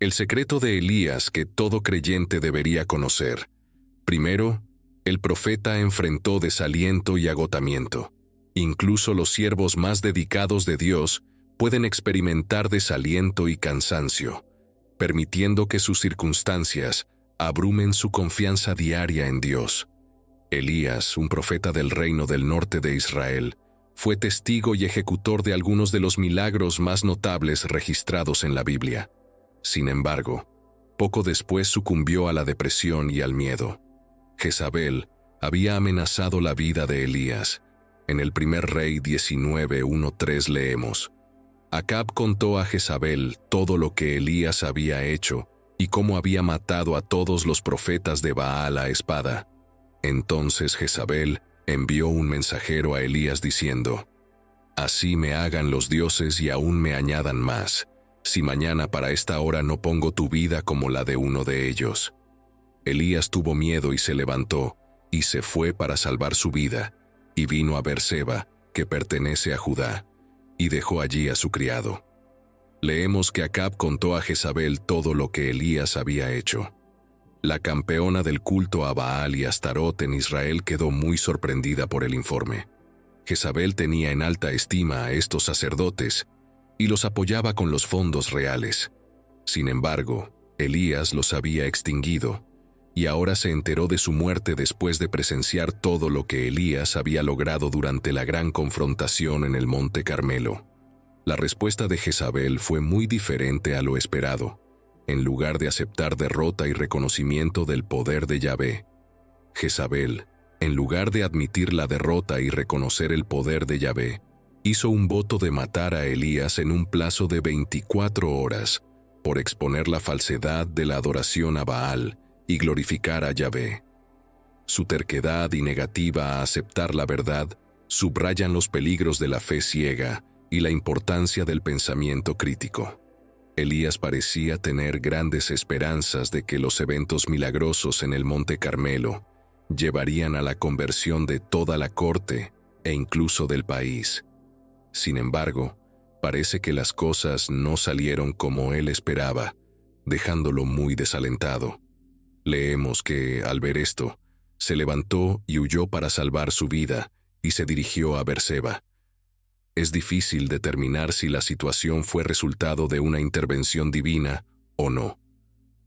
El secreto de Elías que todo creyente debería conocer. Primero, el profeta enfrentó desaliento y agotamiento. Incluso los siervos más dedicados de Dios pueden experimentar desaliento y cansancio, permitiendo que sus circunstancias abrumen su confianza diaria en Dios. Elías, un profeta del reino del norte de Israel, fue testigo y ejecutor de algunos de los milagros más notables registrados en la Biblia. Sin embargo, poco después sucumbió a la depresión y al miedo. Jezabel había amenazado la vida de Elías. En el primer Rey 19:1-3 leemos: Acab contó a Jezabel todo lo que Elías había hecho y cómo había matado a todos los profetas de Baal a espada. Entonces Jezabel envió un mensajero a Elías diciendo: Así me hagan los dioses y aún me añadan más, si mañana para esta hora no pongo tu vida como la de uno de ellos. Elías tuvo miedo y se levantó, y se fue para salvar su vida, y vino a Berseba, que pertenece a Judá, y dejó allí a su criado. Leemos que Acab contó a Jezabel todo lo que Elías había hecho. La campeona del culto a Baal y Astarot en Israel quedó muy sorprendida por el informe. Jezabel tenía en alta estima a estos sacerdotes y los apoyaba con los fondos reales. Sin embargo, Elías los había extinguido, y ahora se enteró de su muerte después de presenciar todo lo que Elías había logrado durante la gran confrontación en el Monte Carmelo. La respuesta de Jezabel fue muy diferente a lo esperado. En lugar de aceptar derrota y reconocimiento del poder de Yahvé, Jezabel, en lugar de admitir la derrota y reconocer el poder de Yahvé, hizo un voto de matar a Elías en un plazo de 24 horas por exponer la falsedad de la adoración a Baal y glorificar a Yahvé. Su terquedad y negativa a aceptar la verdad subrayan los peligros de la fe ciega y la importancia del pensamiento crítico. Elías parecía tener grandes esperanzas de que los eventos milagrosos en el Monte Carmelo llevarían a la conversión de toda la corte e incluso del país. Sin embargo, parece que las cosas no salieron como él esperaba, dejándolo muy desalentado. Leemos que, al ver esto, se levantó y huyó para salvar su vida y se dirigió a Berseba. Es difícil determinar si la situación fue resultado de una intervención divina o no.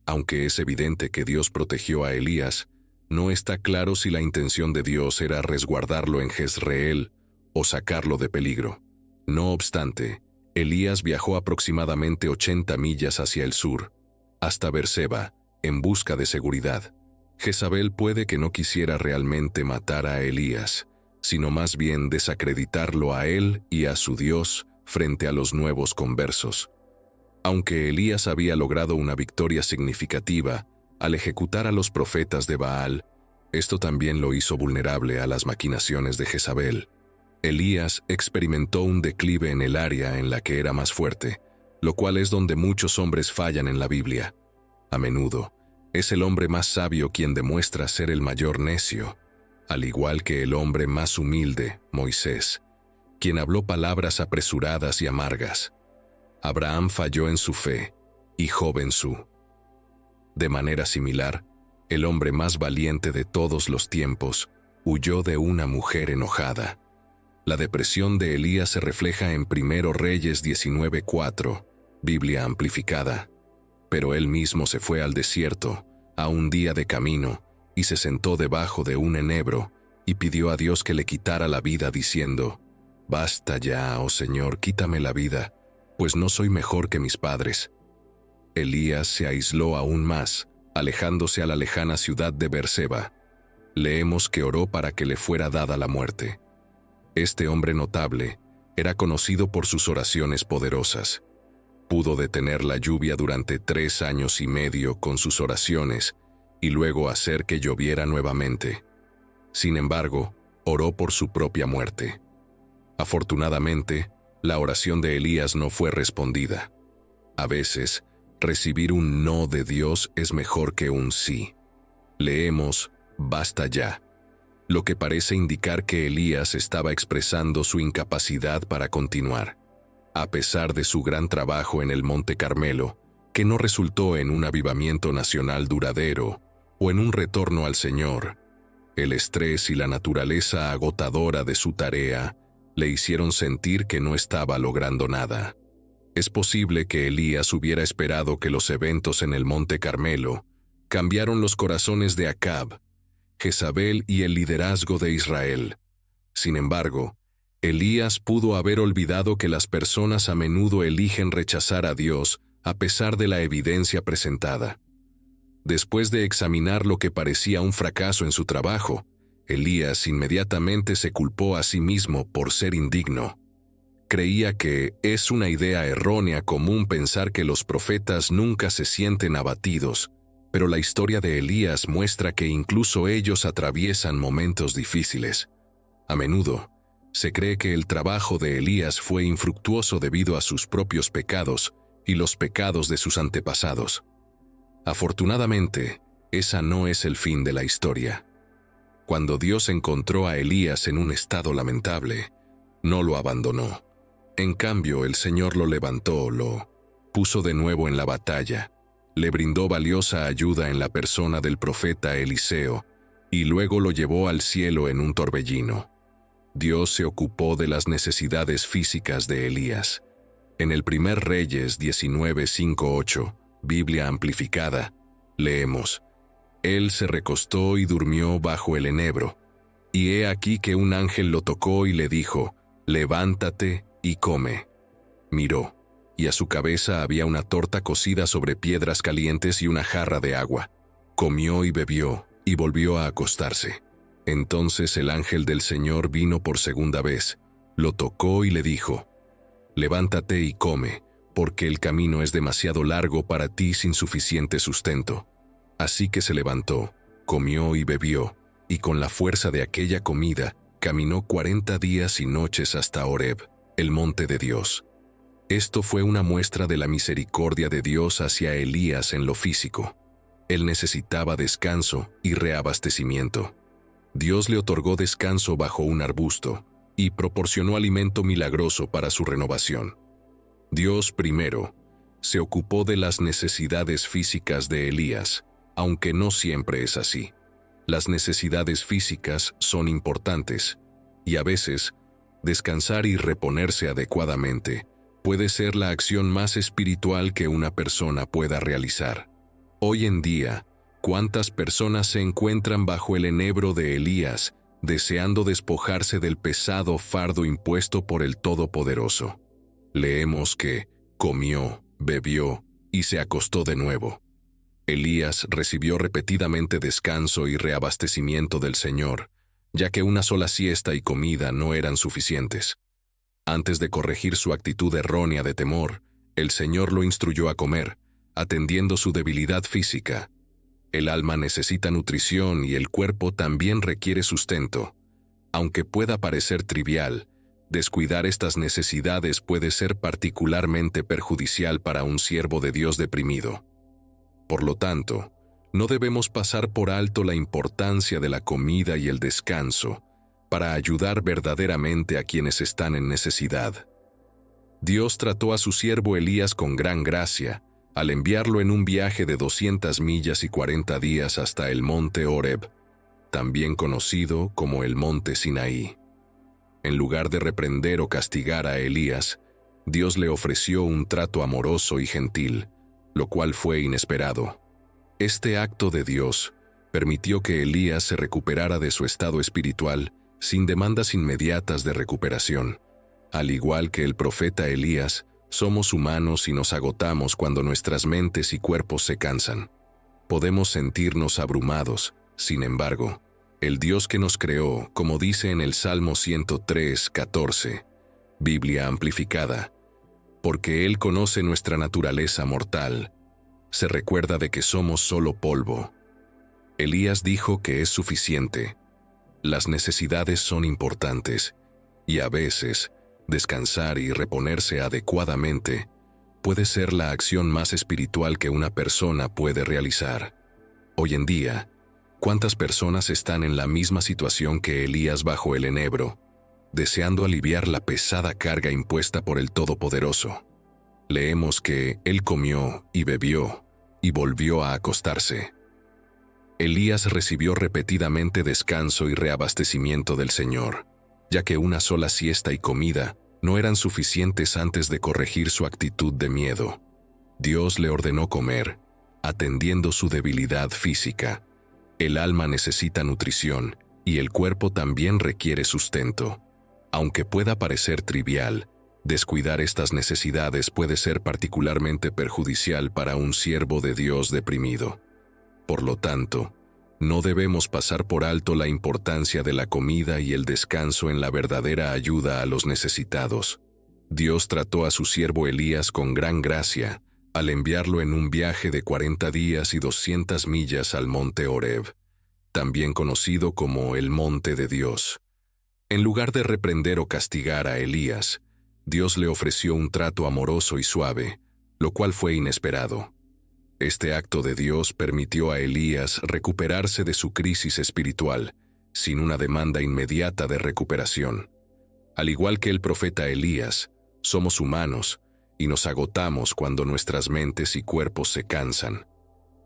Aunque es evidente que Dios protegió a Elías, no está claro si la intención de Dios era resguardarlo en Jezreel o sacarlo de peligro. No obstante, Elías viajó aproximadamente 80 millas hacia el sur, hasta Berseba, en busca de seguridad. Jezabel puede que no quisiera realmente matar a Elías, sino más bien desacreditarlo a él y a su Dios frente a los nuevos conversos. Aunque Elías había logrado una victoria significativa al ejecutar a los profetas de Baal, esto también lo hizo vulnerable a las maquinaciones de Jezabel. Elías experimentó un declive en el área en la que era más fuerte, lo cual es donde muchos hombres fallan en la Biblia. A menudo, es el hombre más sabio quien demuestra ser el mayor necio, al igual que el hombre más humilde, Moisés, quien habló palabras apresuradas y amargas. Abraham falló en su fe, y Job en su. De manera similar, el hombre más valiente de todos los tiempos huyó de una mujer enojada. La depresión de Elías se refleja en 1 Reyes 19:4, Biblia amplificada. Pero él mismo se fue al desierto, a un día de camino, y se sentó debajo de un enebro, y pidió a Dios que le quitara la vida, diciendo: «Basta ya, oh Señor, quítame la vida, pues no soy mejor que mis padres». Elías se aisló aún más, alejándose a la lejana ciudad de Berseba. Leemos que oró para que le fuera dada la muerte. Este hombre notable era conocido por sus oraciones poderosas. Pudo detener la lluvia durante 3 años y medio con sus oraciones y luego hacer que lloviera nuevamente. Sin embargo, oró por su propia muerte. Afortunadamente, la oración de Elías no fue respondida. A veces, recibir un no de Dios es mejor que un sí. Leemos: «Basta ya», lo que parece indicar que Elías estaba expresando su incapacidad para continuar. A pesar de su gran trabajo en el Monte Carmelo, que no resultó en un avivamiento nacional duradero o en un retorno al Señor. El estrés y la naturaleza agotadora de su tarea le hicieron sentir que no estaba logrando nada. Es posible que Elías hubiera esperado que los eventos en el Monte Carmelo cambiaron los corazones de Acab, Jezabel y el liderazgo de Israel. Sin embargo, Elías pudo haber olvidado que las personas a menudo eligen rechazar a Dios a pesar de la evidencia presentada. Después de examinar lo que parecía un fracaso en su trabajo, Elías inmediatamente se culpó a sí mismo por ser indigno. Creía que es una idea errónea común pensar que los profetas nunca se sienten abatidos, pero la historia de Elías muestra que incluso ellos atraviesan momentos difíciles. A menudo, se cree que el trabajo de Elías fue infructuoso debido a sus propios pecados y los pecados de sus antepasados. Afortunadamente, esa no es el fin de la historia. Cuando Dios encontró a Elías en un estado lamentable, no lo abandonó. En cambio, el Señor lo levantó, lo puso de nuevo en la batalla, le brindó valiosa ayuda en la persona del profeta Eliseo y luego lo llevó al cielo en un torbellino. Dios se ocupó de las necesidades físicas de Elías. En el 1 Reyes 19:5-8, Biblia amplificada, leemos: Él se recostó y durmió bajo el enebro, y he aquí que un ángel lo tocó y le dijo: levántate y come. Miró, y a su cabeza había una torta cocida sobre piedras calientes y una jarra de agua. Comió y bebió, y volvió a acostarse. Entonces el ángel del Señor vino por segunda vez, lo tocó y le dijo: levántate y come, porque el camino es demasiado largo para ti sin suficiente sustento. Así que se levantó, comió y bebió, y con la fuerza de aquella comida, caminó 40 días y noches hasta Horeb, el monte de Dios. Esto fue una muestra de la misericordia de Dios hacia Elías en lo físico. Él necesitaba descanso y reabastecimiento. Dios le otorgó descanso bajo un arbusto y proporcionó alimento milagroso para su renovación. Dios primero se ocupó de las necesidades físicas de Elías, aunque no siempre es así. Las necesidades físicas son importantes, y a veces, descansar y reponerse adecuadamente puede ser la acción más espiritual que una persona pueda realizar. Hoy en día, ¿cuántas personas se encuentran bajo el enebro de Elías, deseando despojarse del pesado fardo impuesto por el Todopoderoso? Leemos que comió, bebió y se acostó de nuevo. Elías recibió repetidamente descanso y reabastecimiento del Señor, ya que una sola siesta y comida no eran suficientes. Antes de corregir su actitud errónea de temor, el Señor lo instruyó a comer, atendiendo su debilidad física. El alma necesita nutrición y el cuerpo también requiere sustento. Aunque pueda parecer trivial, descuidar estas necesidades puede ser particularmente perjudicial para un siervo de Dios deprimido. Por lo tanto, no debemos pasar por alto la importancia de la comida y el descanso para ayudar verdaderamente a quienes están en necesidad. Dios trató a su siervo Elías con gran gracia al enviarlo en un viaje de 200 millas y 40 días hasta el monte Horeb, también conocido como el monte Sinaí. En lugar de reprender o castigar a Elías, Dios le ofreció un trato amoroso y gentil, lo cual fue inesperado. Este acto de Dios permitió que Elías se recuperara de su estado espiritual sin demandas inmediatas de recuperación. Al igual que el profeta Elías, somos humanos y nos agotamos cuando nuestras mentes y cuerpos se cansan. Podemos sentirnos abrumados, sin embargo, el Dios que nos creó, como dice en el Salmo 103:14, Biblia amplificada, porque Él conoce nuestra naturaleza mortal, se recuerda de que somos solo polvo. Elías dijo que es suficiente. Las necesidades son importantes, y a veces, descansar y reponerse adecuadamente puede ser la acción más espiritual que una persona puede realizar. Hoy en día, ¿cuántas personas están en la misma situación que Elías bajo el enebro, deseando aliviar la pesada carga impuesta por el Todopoderoso? Leemos que él comió y bebió y volvió a acostarse. Elías recibió repetidamente descanso y reabastecimiento del Señor, ya que una sola siesta y comida no eran suficientes antes de corregir su actitud de miedo. Dios le ordenó comer, atendiendo su debilidad física. El alma necesita nutrición y el cuerpo también requiere sustento. Aunque pueda parecer trivial, descuidar estas necesidades puede ser particularmente perjudicial para un siervo de Dios deprimido. Por lo tanto, no debemos pasar por alto la importancia de la comida y el descanso en la verdadera ayuda a los necesitados. Dios trató a su siervo Elías con gran gracia al enviarlo en un viaje de 40 días y 200 millas al monte Horeb, también conocido como el Monte de Dios. En lugar de reprender o castigar a Elías, Dios le ofreció un trato amoroso y suave, lo cual fue inesperado. Este acto de Dios permitió a Elías recuperarse de su crisis espiritual, sin una demanda inmediata de recuperación. Al igual que el profeta Elías, somos humanos y nos agotamos cuando nuestras mentes y cuerpos se cansan.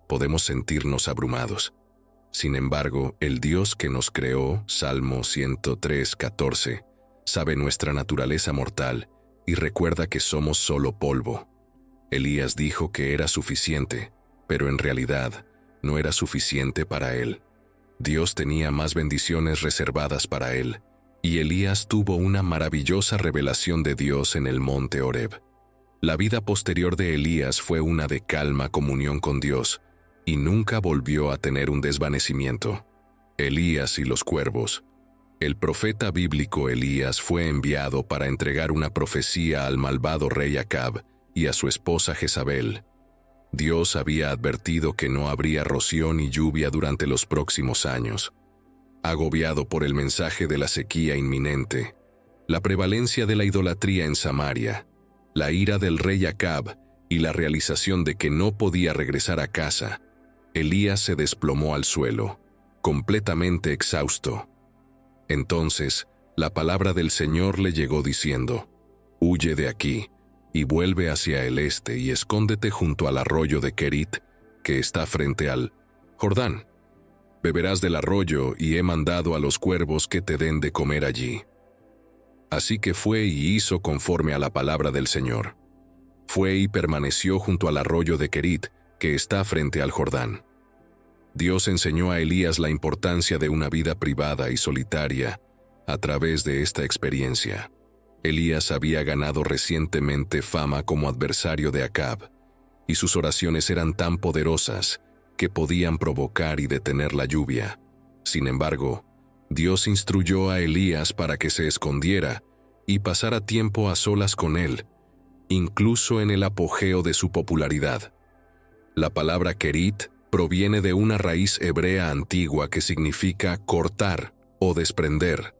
Podemos sentirnos abrumados. Sin embargo, el Dios que nos creó, Salmo 103:14, sabe nuestra naturaleza mortal y recuerda que somos solo polvo. Elías dijo que era suficiente, pero en realidad no era suficiente para él. Dios tenía más bendiciones reservadas para él, y Elías tuvo una maravillosa revelación de Dios en el monte Horeb. La vida posterior de Elías fue una de calma comunión con Dios, y nunca volvió a tener un desvanecimiento. Elías y los cuervos. El profeta bíblico Elías fue enviado para entregar una profecía al malvado rey Acab y a su esposa Jezabel. Dios había advertido que no habría rocío ni lluvia durante los próximos años. Agobiado por el mensaje de la sequía inminente, la prevalencia de la idolatría en Samaria, la ira del rey Acab y la realización de que no podía regresar a casa, Elías se desplomó al suelo, completamente exhausto. Entonces, la palabra del Señor le llegó diciendo: «Huye de aquí, y vuelve hacia el este y escóndete junto al arroyo de Kerit, que está frente al Jordán. Beberás del arroyo y he mandado a los cuervos que te den de comer allí». Así que fue y hizo conforme a la palabra del Señor. Fue y permaneció junto al arroyo de Kerit, que está frente al Jordán. Dios enseñó a Elías la importancia de una vida privada y solitaria a través de esta experiencia. Elías había ganado recientemente fama como adversario de Acab, y sus oraciones eran tan poderosas que podían provocar y detener la lluvia. Sin embargo, Dios instruyó a Elías para que se escondiera y pasara tiempo a solas con él, incluso en el apogeo de su popularidad. La palabra Kerit proviene de una raíz hebrea antigua que significa cortar o desprender.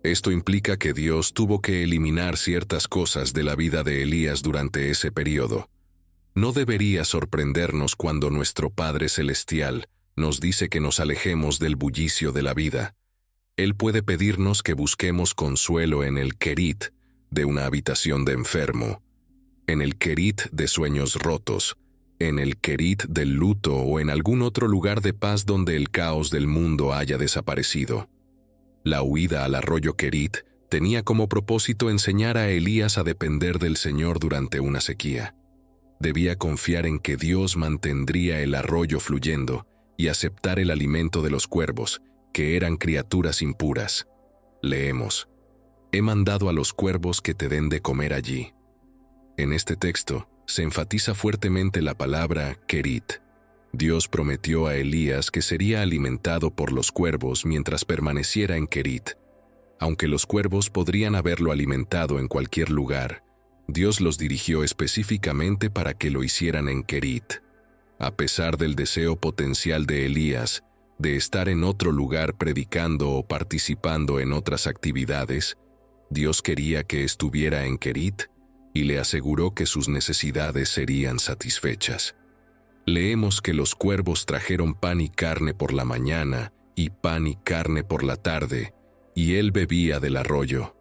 Esto implica que Dios tuvo que eliminar ciertas cosas de la vida de Elías durante ese periodo. No debería sorprendernos cuando nuestro Padre Celestial nos dice que nos alejemos del bullicio de la vida. Él puede pedirnos que busquemos consuelo en el Kerit de una habitación de enfermo, en el Kerit de sueños rotos, en el Kerit del luto o en algún otro lugar de paz donde el caos del mundo haya desaparecido. La huida al arroyo Kerit tenía como propósito enseñar a Elías a depender del Señor durante una sequía. Debía confiar en que Dios mantendría el arroyo fluyendo y aceptar el alimento de los cuervos, que eran criaturas impuras. Leemos: «He mandado a los cuervos que te den de comer allí». En este texto se enfatiza fuertemente la palabra Kerit. Dios prometió a Elías que sería alimentado por los cuervos mientras permaneciera en Kerit. Aunque los cuervos podrían haberlo alimentado en cualquier lugar, Dios los dirigió específicamente para que lo hicieran en Kerit. A pesar del deseo potencial de Elías de estar en otro lugar predicando o participando en otras actividades, Dios quería que estuviera en Kerit y le aseguró que sus necesidades serían satisfechas. Leemos que los cuervos trajeron pan y carne por la mañana y pan y carne por la tarde, y él bebía del arroyo.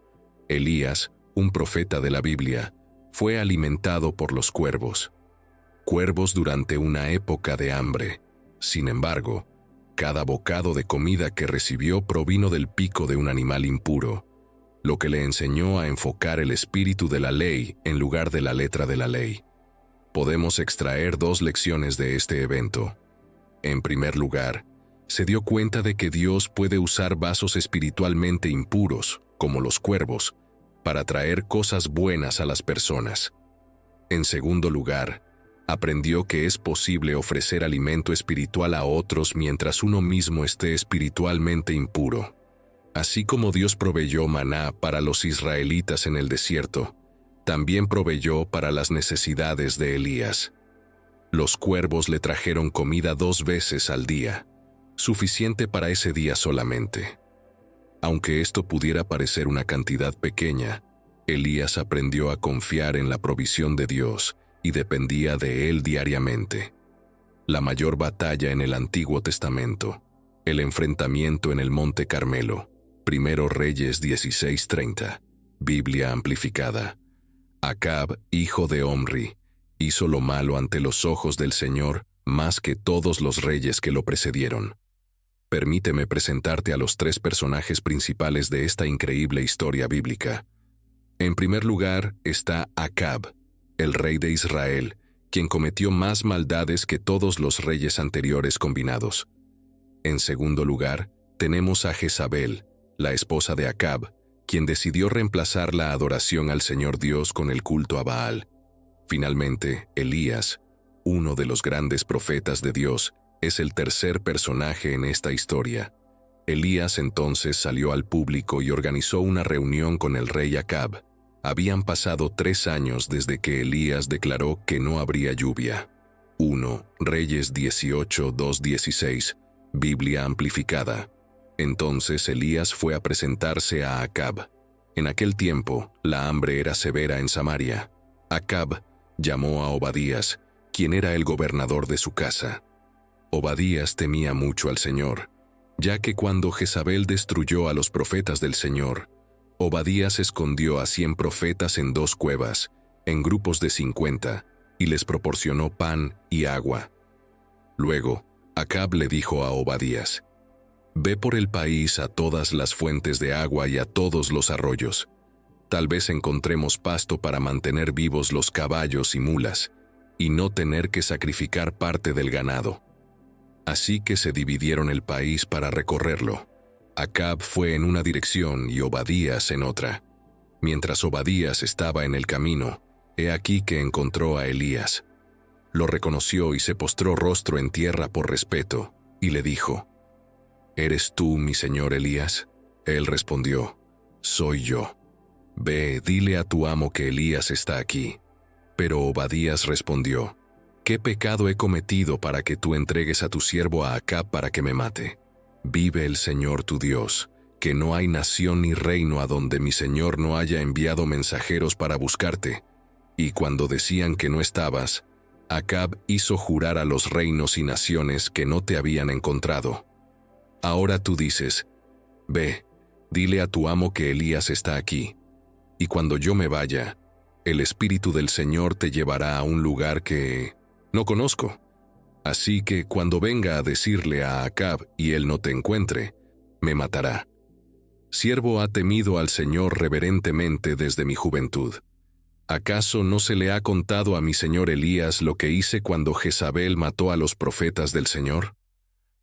Elías, un profeta de la Biblia, fue alimentado por los cuervos. Cuervos durante una época de hambre. Sin embargo, cada bocado de comida que recibió provino del pico de un animal impuro, lo que le enseñó a enfocar el espíritu de la ley en lugar de la letra de la ley. Podemos extraer 2 lecciones de este evento. En primer lugar, se dio cuenta de que Dios puede usar vasos espiritualmente impuros, como los cuervos, para traer cosas buenas a las personas. En segundo lugar, aprendió que es posible ofrecer alimento espiritual a otros mientras uno mismo esté espiritualmente impuro. Así como Dios proveyó maná para los israelitas en el desierto, también proveyó para las necesidades de Elías. Los cuervos le trajeron comida 2 veces al día, suficiente para ese día solamente. Aunque esto pudiera parecer una cantidad pequeña, Elías aprendió a confiar en la provisión de Dios y dependía de él diariamente. La mayor batalla en el Antiguo Testamento, el enfrentamiento en el Monte Carmelo, 1 Reyes 16:30, Biblia amplificada. Acab, hijo de Omri, hizo lo malo ante los ojos del Señor más que todos los reyes que lo precedieron. Permíteme presentarte a los 3 personajes principales de esta increíble historia bíblica. En primer lugar está Acab, el rey de Israel, quien cometió más maldades que todos los reyes anteriores combinados. En segundo lugar, tenemos a Jezabel, la esposa de Acab, quien decidió reemplazar la adoración al Señor Dios con el culto a Baal. Finalmente, Elías, uno de los grandes profetas de Dios, es el tercer personaje en esta historia. Elías entonces salió al público y organizó una reunión con el rey Acab. Habían pasado 3 años desde que Elías declaró que no habría lluvia. 1 Reyes 18:2-16, Biblia amplificada. Entonces Elías fue a presentarse a Acab. En aquel tiempo, la hambre era severa en Samaria. Acab llamó a Obadías, quien era el gobernador de su casa. Obadías temía mucho al Señor, ya que cuando Jezabel destruyó a los profetas del Señor, Obadías escondió a 100 profetas en 2 cuevas, en grupos de 50, y les proporcionó pan y agua. Luego, Acab le dijo a Obadías: «Ve por el país a todas las fuentes de agua y a todos los arroyos. Tal vez encontremos pasto para mantener vivos los caballos y mulas, y no tener que sacrificar parte del ganado». Así que se dividieron el país para recorrerlo. Acab fue en una dirección y Obadías en otra. Mientras Obadías estaba en el camino, he aquí que encontró a Elías. Lo reconoció y se postró rostro en tierra por respeto, y le dijo: «¿Eres tú, mi señor Elías?». Él respondió: «Soy yo. Ve, dile a tu amo que Elías está aquí». Pero Obadías respondió: «¿Qué pecado he cometido para que tú entregues a tu siervo a Acab para que me mate? Vive el Señor tu Dios, que no hay nación ni reino a donde mi señor no haya enviado mensajeros para buscarte». Y cuando decían que no estabas, Acab hizo jurar a los reinos y naciones que no te habían encontrado. Ahora tú dices: «Ve, dile a tu amo que Elías está aquí. Y cuando yo me vaya, el Espíritu del Señor te llevará a un lugar que no conozco. Así que cuando venga a decirle a Acab y él no te encuentre, me matará. Siervo ha temido al Señor reverentemente desde mi juventud. ¿Acaso no se le ha contado a mi señor Elías lo que hice cuando Jezabel mató a los profetas del Señor?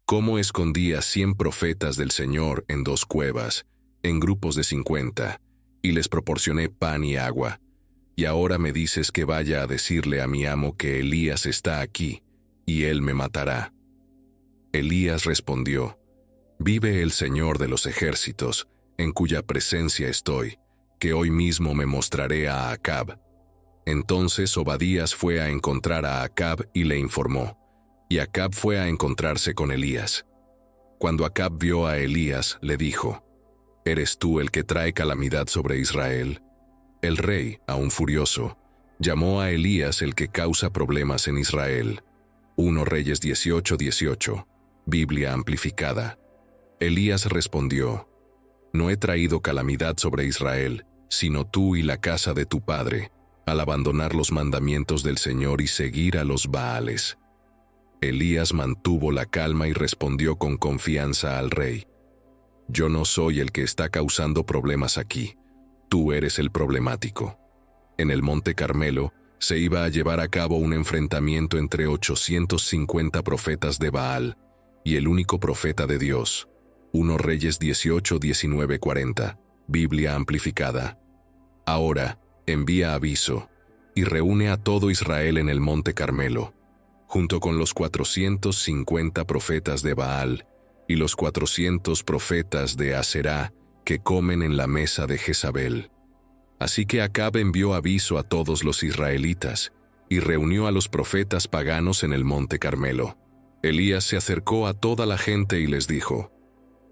Cómo escondí a 100 profetas del Señor en 2 cuevas, en grupos de 50, y les proporcioné pan y agua. Y ahora me dices que vaya a decirle a mi amo que Elías está aquí, y él me matará». Elías respondió: «Vive el Señor de los ejércitos, en cuya presencia estoy, que hoy mismo me mostraré a Acab». Entonces Obadías fue a encontrar a Acab y le informó, y Acab fue a encontrarse con Elías. Cuando Acab vio a Elías, le dijo: «¿Eres tú el que trae calamidad sobre Israel?». El rey, aún furioso, llamó a Elías el que causa problemas en Israel. 1 Reyes 18:18, Biblia amplificada. Elías respondió: «No he traído calamidad sobre Israel, sino tú y la casa de tu padre, al abandonar los mandamientos del Señor y seguir a los Baales. Elías mantuvo la calma y respondió con confianza al rey: «Yo no soy el que está causando problemas aquí, tú eres el problemático». En el Monte Carmelo se iba a llevar a cabo un enfrentamiento entre 850 profetas de Baal y el único profeta de Dios. 1 Reyes 18, 19, 40, Biblia amplificada. Ahora, envía aviso y reúne a todo Israel en el Monte Carmelo, junto con los 450 profetas de Baal y los 400 profetas de Aserá que comen en la mesa de Jezabel. Así que Acab envió aviso a todos los israelitas y reunió a los profetas paganos en el Monte Carmelo. Elías se acercó a toda la gente y les dijo: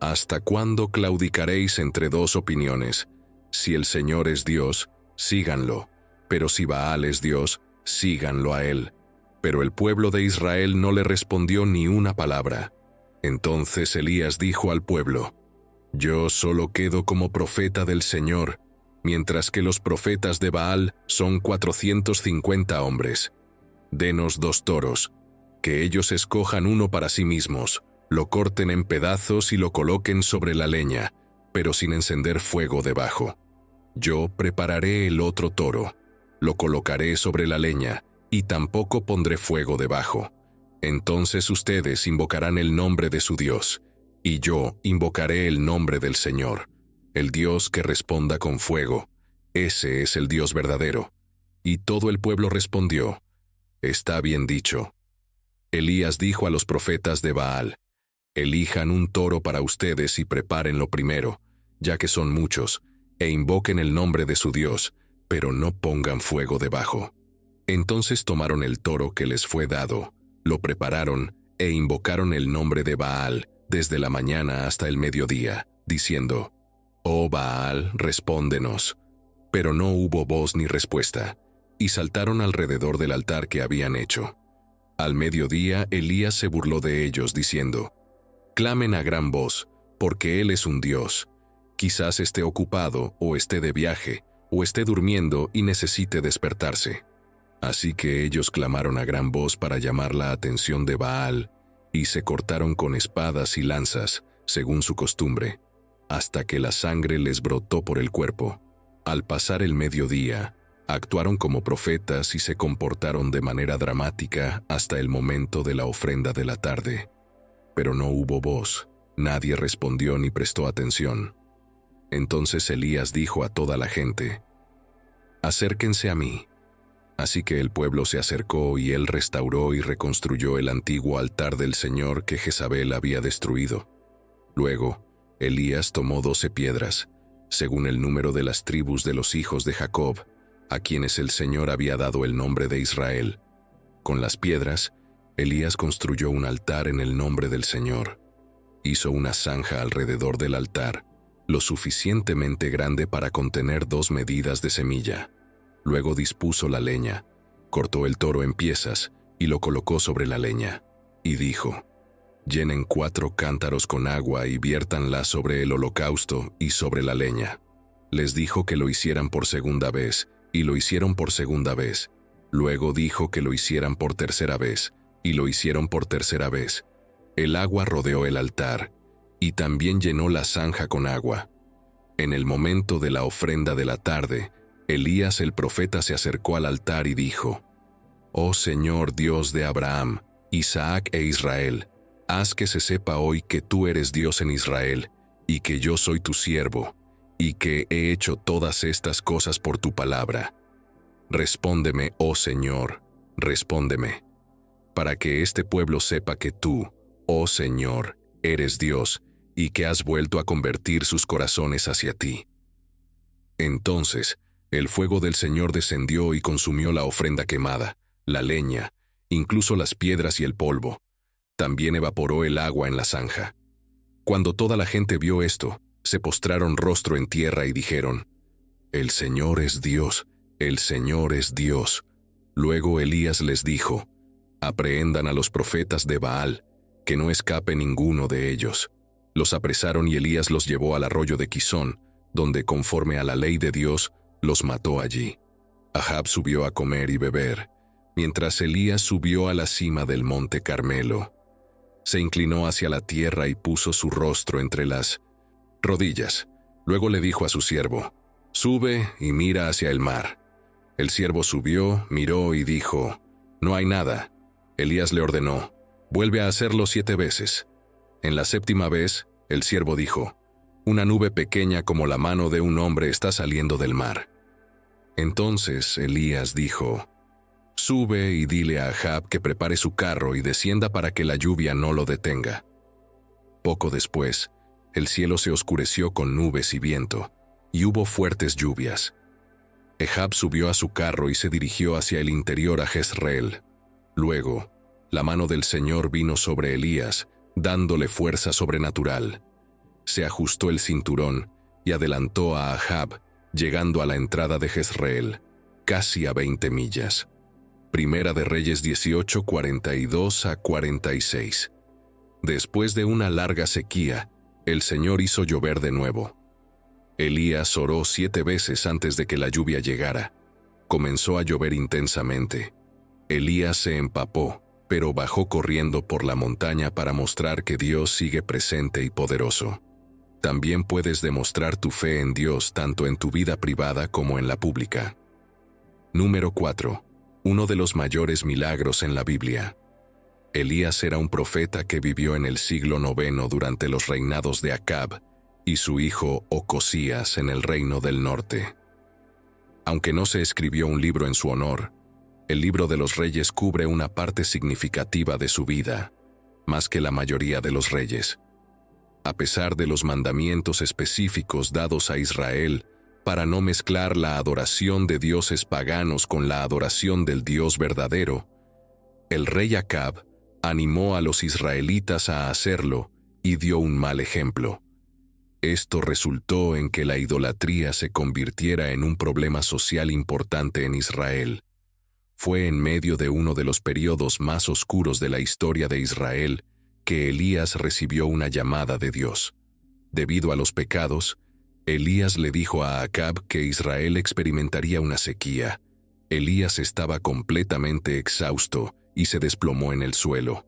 «¿Hasta cuándo claudicaréis entre dos opiniones? Si el Señor es Dios, síganlo, pero si Baal es Dios, síganlo a él». Pero el pueblo de Israel no le respondió ni una palabra. Entonces Elías dijo al pueblo: «Yo solo quedo como profeta del Señor, mientras que los profetas de Baal son 450 hombres. Denos 2 toros, que ellos escojan uno para sí mismos, lo corten en pedazos y lo coloquen sobre la leña, pero sin encender fuego debajo. Yo prepararé el otro toro, lo colocaré sobre la leña, y tampoco pondré fuego debajo. Entonces ustedes invocarán el nombre de su Dios, y yo invocaré el nombre del Señor, el Dios que responda con fuego. Ese es el Dios verdadero». Y todo el pueblo respondió: «Está bien dicho». Elías dijo a los profetas de Baal: «Elijan un toro para ustedes y prepárenlo primero, ya que son muchos, e invoquen el nombre de su Dios, pero no pongan fuego debajo». Entonces tomaron el toro que les fue dado, lo prepararon e invocaron el nombre de Baal desde la mañana hasta el mediodía, diciendo: «Oh Baal, respóndenos». Pero no hubo voz ni respuesta, y saltaron alrededor del altar que habían hecho. Al mediodía Elías se burló de ellos, diciendo: «Clamen a gran voz, porque él es un Dios. Quizás esté ocupado, o esté de viaje, o esté durmiendo y necesite despertarse». Así que ellos clamaron a gran voz para llamar la atención de Baal, y se cortaron con espadas y lanzas, según su costumbre, hasta que la sangre les brotó por el cuerpo. Al pasar el mediodía, actuaron como profetas y se comportaron de manera dramática hasta el momento de la ofrenda de la tarde. Pero no hubo voz, nadie respondió ni prestó atención. Entonces Elías dijo a toda la gente: «Acérquense a mí». Así que el pueblo se acercó y él restauró y reconstruyó el antiguo altar del Señor que Jezabel había destruido. Luego, Elías tomó 12 piedras, según el número de las tribus de los hijos de Jacob, a quienes el Señor había dado el nombre de Israel. Con las piedras, Elías construyó un altar en el nombre del Señor. Hizo una zanja alrededor del altar, lo suficientemente grande para contener 2 medidas de semilla. Luego dispuso la leña, cortó el toro en piezas y lo colocó sobre la leña, y dijo: «Llenen 4 cántaros con agua y viértanla sobre el holocausto y sobre la leña». Les dijo que lo hicieran por segunda vez, y lo hicieron por segunda vez. Luego dijo que lo hicieran por tercera vez, y lo hicieron por tercera vez. El agua rodeó el altar, y también llenó la zanja con agua. En el momento de la ofrenda de la tarde, Elías el profeta se acercó al altar y dijo: «Oh Señor Dios de Abraham, Isaac e Israel, haz que se sepa hoy que tú eres Dios en Israel, y que yo soy tu siervo, y que he hecho todas estas cosas por tu palabra. Respóndeme, oh Señor, respóndeme, para que este pueblo sepa que tú, oh Señor, eres Dios, y que has vuelto a convertir sus corazones hacia ti». Entonces, el fuego del Señor descendió y consumió la ofrenda quemada, la leña, incluso las piedras y el polvo. También evaporó el agua en la zanja. Cuando toda la gente vio esto, se postraron rostro en tierra y dijeron: «El Señor es Dios, el Señor es Dios». Luego Elías les dijo: «Aprehendan a los profetas de Baal, que no escape ninguno de ellos». Los apresaron y Elías los llevó al arroyo de Quizón, donde, conforme a la ley de Dios, los mató allí. Ahab subió a comer y beber, mientras Elías subió a la cima del monte Carmelo. Se inclinó hacia la tierra y puso su rostro entre las rodillas. Luego le dijo a su siervo: «Sube y mira hacia el mar». El siervo subió, miró y dijo: «No hay nada». Elías le ordenó: «Vuelve a hacerlo 7 veces». En la 7ª vez, el siervo dijo: «Una nube pequeña como la mano de un hombre está saliendo del mar». Entonces Elías dijo: «Sube y dile a Ahab que prepare su carro y descienda para que la lluvia no lo detenga». Poco después, el cielo se oscureció con nubes y viento, y hubo fuertes lluvias. Ahab subió a su carro y se dirigió hacia el interior a Jezreel. Luego, la mano del Señor vino sobre Elías, dándole fuerza sobrenatural. Se ajustó el cinturón y adelantó a Ahab, llegando a la entrada de Jezreel, casi a 20 millas. Primera de Reyes 18, 42 a 46. Después de una larga sequía, el Señor hizo llover de nuevo. Elías oró 7 veces antes de que la lluvia llegara. Comenzó a llover intensamente. Elías se empapó, pero bajó corriendo por la montaña para mostrar que Dios sigue presente y poderoso. También puedes demostrar tu fe en Dios tanto en tu vida privada como en la pública. Número 4. Uno de los mayores milagros en la Biblia. Elías era un profeta que vivió en el siglo IX durante los reinados de Acab y su hijo Ocosías en el reino del norte. Aunque no se escribió un libro en su honor, el libro de los reyes cubre una parte significativa de su vida, más que la mayoría de los reyes. A pesar de los mandamientos específicos dados a Israel para no mezclar la adoración de dioses paganos con la adoración del Dios verdadero, el rey Acab animó a los israelitas a hacerlo y dio un mal ejemplo. Esto resultó en que la idolatría se convirtiera en un problema social importante en Israel. Fue en medio de uno de los periodos más oscuros de la historia de Israel que Elías recibió una llamada de Dios. Debido a los pecados, Elías le dijo a Acab que Israel experimentaría una sequía. Elías estaba completamente exhausto y se desplomó en el suelo.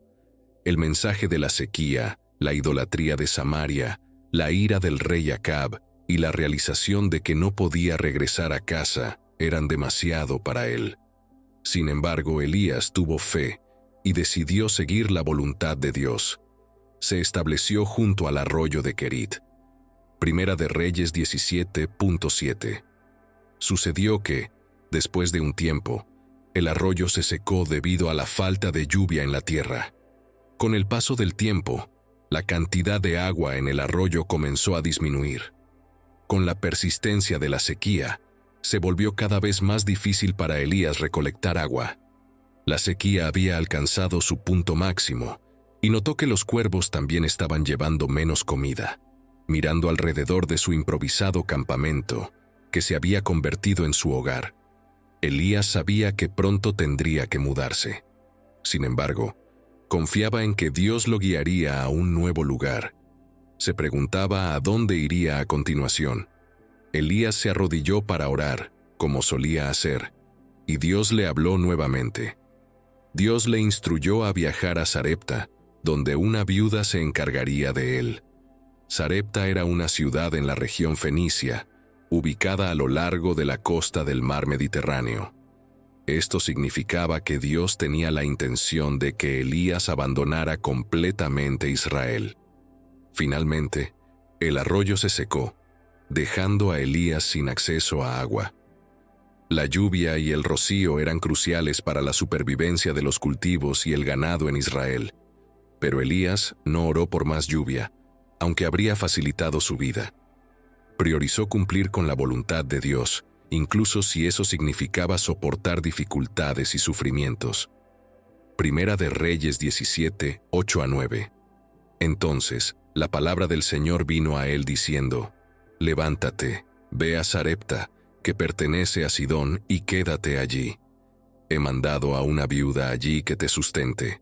El mensaje de la sequía, la idolatría de Samaria, la ira del rey Acab y la realización de que no podía regresar a casa eran demasiado para él. Sin embargo, Elías tuvo fe y decidió seguir la voluntad de Dios. Se estableció junto al arroyo de Querit. Primera de Reyes 17.7. Sucedió que, después de un tiempo, el arroyo se secó debido a la falta de lluvia en la tierra. Con el paso del tiempo, la cantidad de agua en el arroyo comenzó a disminuir. Con la persistencia de la sequía, se volvió cada vez más difícil para Elías recolectar agua. La sequía había alcanzado su punto máximo, y notó que los cuervos también estaban llevando menos comida. Mirando alrededor de su improvisado campamento, que se había convertido en su hogar, Elías sabía que pronto tendría que mudarse. Sin embargo, confiaba en que Dios lo guiaría a un nuevo lugar. Se preguntaba a dónde iría a continuación. Elías se arrodilló para orar, como solía hacer, y Dios le habló nuevamente. Dios le instruyó a viajar a Sarepta, donde una viuda se encargaría de él. Sarepta era una ciudad en la región fenicia, ubicada a lo largo de la costa del mar Mediterráneo. Esto significaba que Dios tenía la intención de que Elías abandonara completamente Israel. Finalmente, el arroyo se secó, dejando a Elías sin acceso a agua. La lluvia y el rocío eran cruciales para la supervivencia de los cultivos y el ganado en Israel, pero Elías no oró por más lluvia, aunque habría facilitado su vida. Priorizó cumplir con la voluntad de Dios, incluso si eso significaba soportar dificultades y sufrimientos. Primera de Reyes 17, 8 a 9. Entonces, la palabra del Señor vino a él diciendo: «Levántate, ve a Sarepta, que pertenece a Sidón, y quédate allí. He mandado a una viuda allí que te sustente».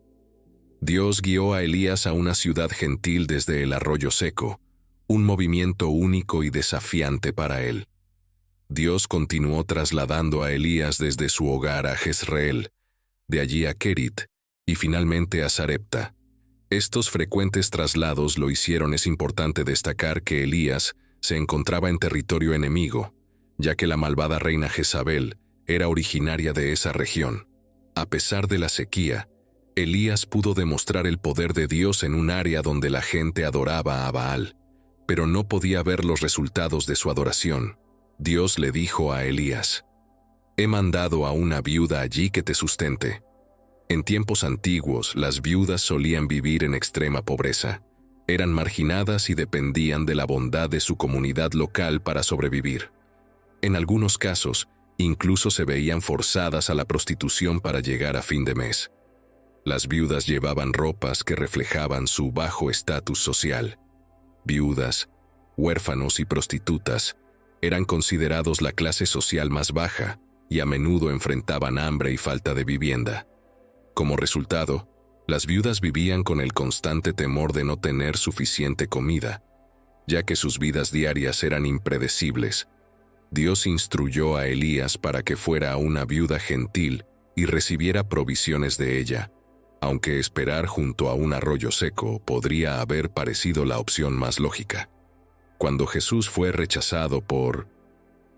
Dios guió a Elías a una ciudad gentil desde el arroyo seco, un movimiento único y desafiante para él. Dios continuó trasladando a Elías desde su hogar a Jezreel, de allí a Kerit y finalmente a Sarepta. Estos frecuentes traslados lo hicieron. Es importante destacar que Elías se encontraba en territorio enemigo, ya que la malvada reina Jezabel era originaria de esa región. A pesar de la sequía, Elías pudo demostrar el poder de Dios en un área donde la gente adoraba a Baal, pero no podía ver los resultados de su adoración. Dios le dijo a Elías: «He mandado a una viuda allí que te sustente». En tiempos antiguos, las viudas solían vivir en extrema pobreza. Eran marginadas y dependían de la bondad de su comunidad local para sobrevivir. En algunos casos, incluso se veían forzadas a la prostitución para llegar a fin de mes. Las viudas llevaban ropas que reflejaban su bajo estatus social. Viudas, huérfanos y prostitutas eran considerados la clase social más baja y a menudo enfrentaban hambre y falta de vivienda. Como resultado, las viudas vivían con el constante temor de no tener suficiente comida, ya que sus vidas diarias eran impredecibles. Dios instruyó a Elías para que fuera a una viuda gentil y recibiera provisiones de ella, aunque esperar junto a un arroyo seco podría haber parecido la opción más lógica. Cuando Jesús fue rechazado por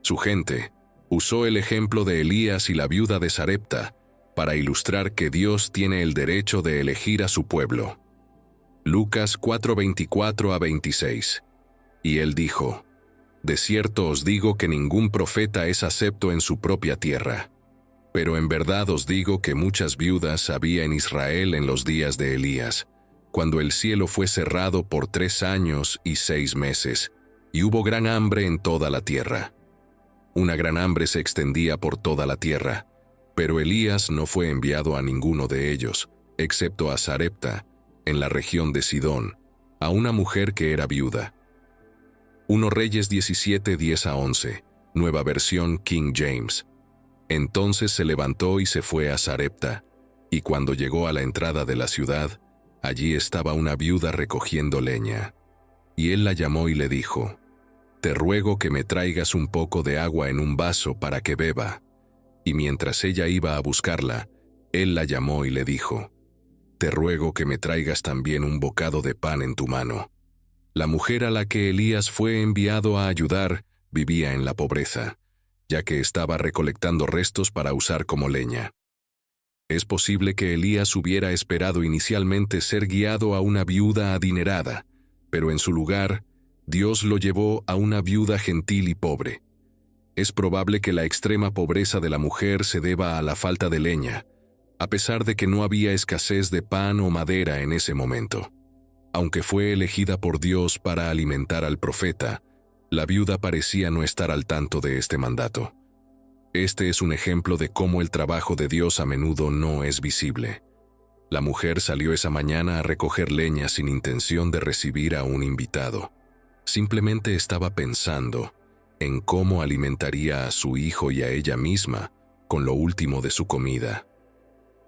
su gente, usó el ejemplo de Elías y la viuda de Sarepta para ilustrar que Dios tiene el derecho de elegir a su pueblo. Lucas 4:24-26. Y él dijo: «De cierto os digo que ningún profeta es acepto en su propia tierra. Pero en verdad os digo que muchas viudas había en Israel en los días de Elías, cuando el cielo fue cerrado por 3 años y 6 meses, y hubo gran hambre en toda la tierra». Una gran hambre se extendía por toda la tierra, pero Elías no fue enviado a ninguno de ellos, excepto a Sarepta, en la región de Sidón, a una mujer que era viuda. 1 Reyes 17:10-11, nueva versión King James. Entonces se levantó y se fue a Sarepta, y cuando llegó a la entrada de la ciudad, allí estaba una viuda recogiendo leña. Y él la llamó y le dijo: «Te ruego que me traigas un poco de agua en un vaso para que beba». Y mientras ella iba a buscarla, él la llamó y le dijo: «Te ruego que me traigas también un bocado de pan en tu mano». La mujer a la que Elías fue enviado a ayudar vivía en la pobreza, ya que estaba recolectando restos para usar como leña. Es posible que Elías hubiera esperado inicialmente ser guiado a una viuda adinerada, pero en su lugar, Dios lo llevó a una viuda gentil y pobre. Es probable que la extrema pobreza de la mujer se deba a la falta de leña, a pesar de que no había escasez de pan o madera en ese momento. Aunque fue elegida por Dios para alimentar al profeta, la viuda parecía no estar al tanto de este mandato. Este es un ejemplo de cómo el trabajo de Dios a menudo no es visible. La mujer salió esa mañana a recoger leña sin intención de recibir a un invitado. Simplemente estaba pensando en cómo alimentaría a su hijo y a ella misma con lo último de su comida.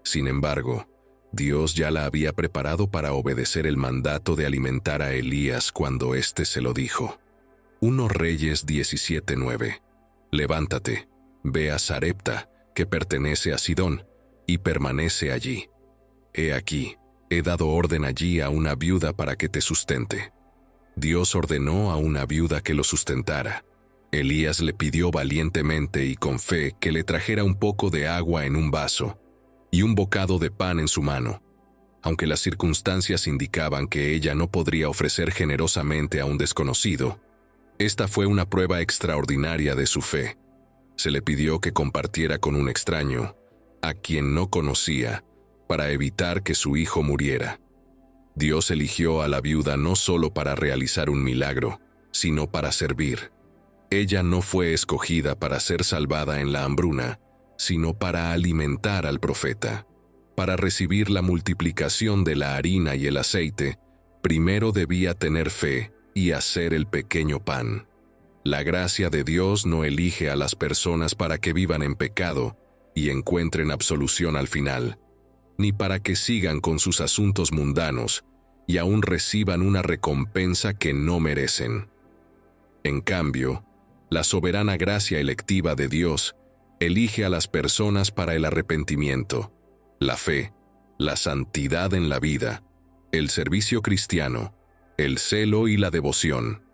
Sin embargo, Dios ya la había preparado para obedecer el mandato de alimentar a Elías cuando éste se lo dijo. 1 Reyes 17:9. Levántate, ve a Sarepta, que pertenece a Sidón, y permanece allí. He aquí, he dado orden allí a una viuda para que te sustente. Dios ordenó a una viuda que lo sustentara. Elías le pidió valientemente y con fe que le trajera un poco de agua en un vaso y un bocado de pan en su mano. Aunque las circunstancias indicaban que ella no podría ofrecer generosamente a un desconocido, esta fue una prueba extraordinaria de su fe. Se le pidió que compartiera con un extraño, a quien no conocía, para evitar que su hijo muriera. Dios eligió a la viuda no solo para realizar un milagro, sino para servir. Ella no fue escogida para ser salvada en la hambruna, sino para alimentar al profeta. Para recibir la multiplicación de la harina y el aceite, primero debía tener fe y hacer el pequeño pan. La gracia de Dios no elige a las personas para que vivan en pecado y encuentren absolución al final, ni para que sigan con sus asuntos mundanos y aún reciban una recompensa que no merecen. En cambio, La soberana gracia electiva de Dios elige a las personas para el arrepentimiento, la fe, la santidad en la vida, el servicio cristiano, el celo y la devoción.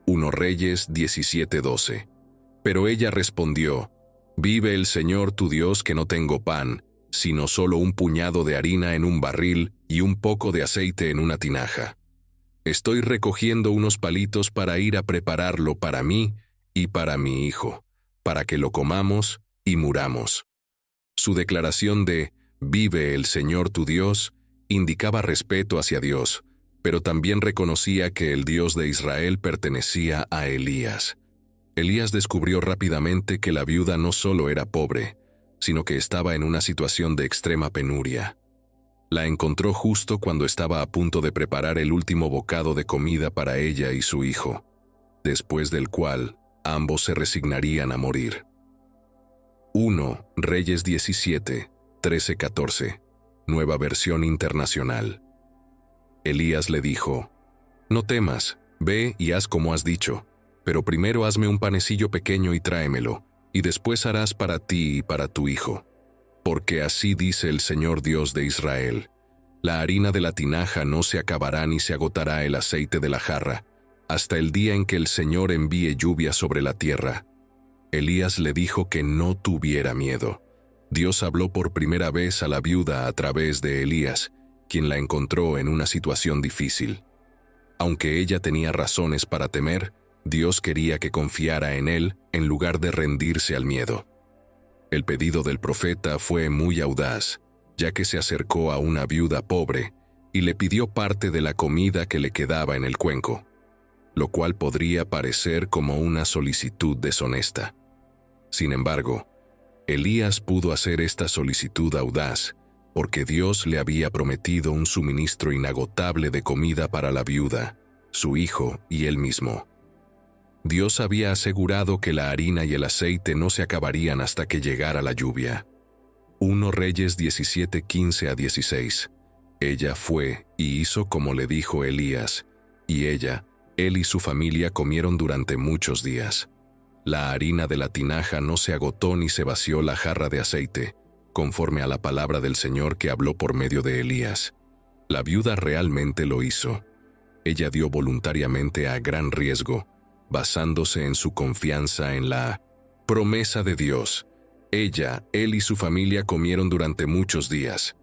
1 Reyes 17:12. Pero ella respondió: «Vive el Señor tu Dios que no tengo pan, sino solo un puñado de harina en un barril y un poco de aceite en una tinaja. Estoy recogiendo unos palitos para ir a prepararlo para mí y para mi hijo, para que lo comamos y muramos». Su declaración de «Vive el Señor tu Dios» indicaba respeto hacia Dios, pero también reconocía que el Dios de Israel pertenecía a Elías. Elías descubrió rápidamente que la viuda no solo era pobre, sino que estaba en una situación de extrema penuria. La encontró justo cuando estaba a punto de preparar el último bocado de comida para ella y su hijo, después del cual ambos se resignarían a morir. 1 Reyes 17, 13-14, Nueva Versión Internacional. Elías le dijo: «No temas, ve y haz como has dicho, pero primero hazme un panecillo pequeño y tráemelo, y después harás para ti y para tu hijo. Porque así dice el Señor Dios de Israel: la harina de la tinaja no se acabará ni se agotará el aceite de la jarra, hasta el día en que el Señor envíe lluvia sobre la tierra». Elías le dijo que no tuviera miedo. Dios habló por primera vez a la viuda a través de Elías, quien la encontró en una situación difícil. Aunque ella tenía razones para temer, Dios quería que confiara en él en lugar de rendirse al miedo. El pedido del profeta fue muy audaz, ya que se acercó a una viuda pobre y le pidió parte de la comida que le quedaba en el cuenco, lo cual podría parecer como una solicitud deshonesta. Sin embargo, Elías pudo hacer esta solicitud audaz porque Dios le había prometido un suministro inagotable de comida para la viuda, su hijo y él mismo. Dios había asegurado que la harina y el aceite no se acabarían hasta que llegara la lluvia. 1 Reyes 17, 15-16. Ella fue y hizo como le dijo Elías, y él y su familia comieron durante muchos días. La harina de la tinaja no se agotó ni se vació la jarra de aceite, conforme a la palabra del Señor que habló por medio de Elías. La viuda realmente lo hizo. Ella dio voluntariamente a gran riesgo, basándose en su confianza en la promesa de Dios. Él y su familia comieron durante muchos días.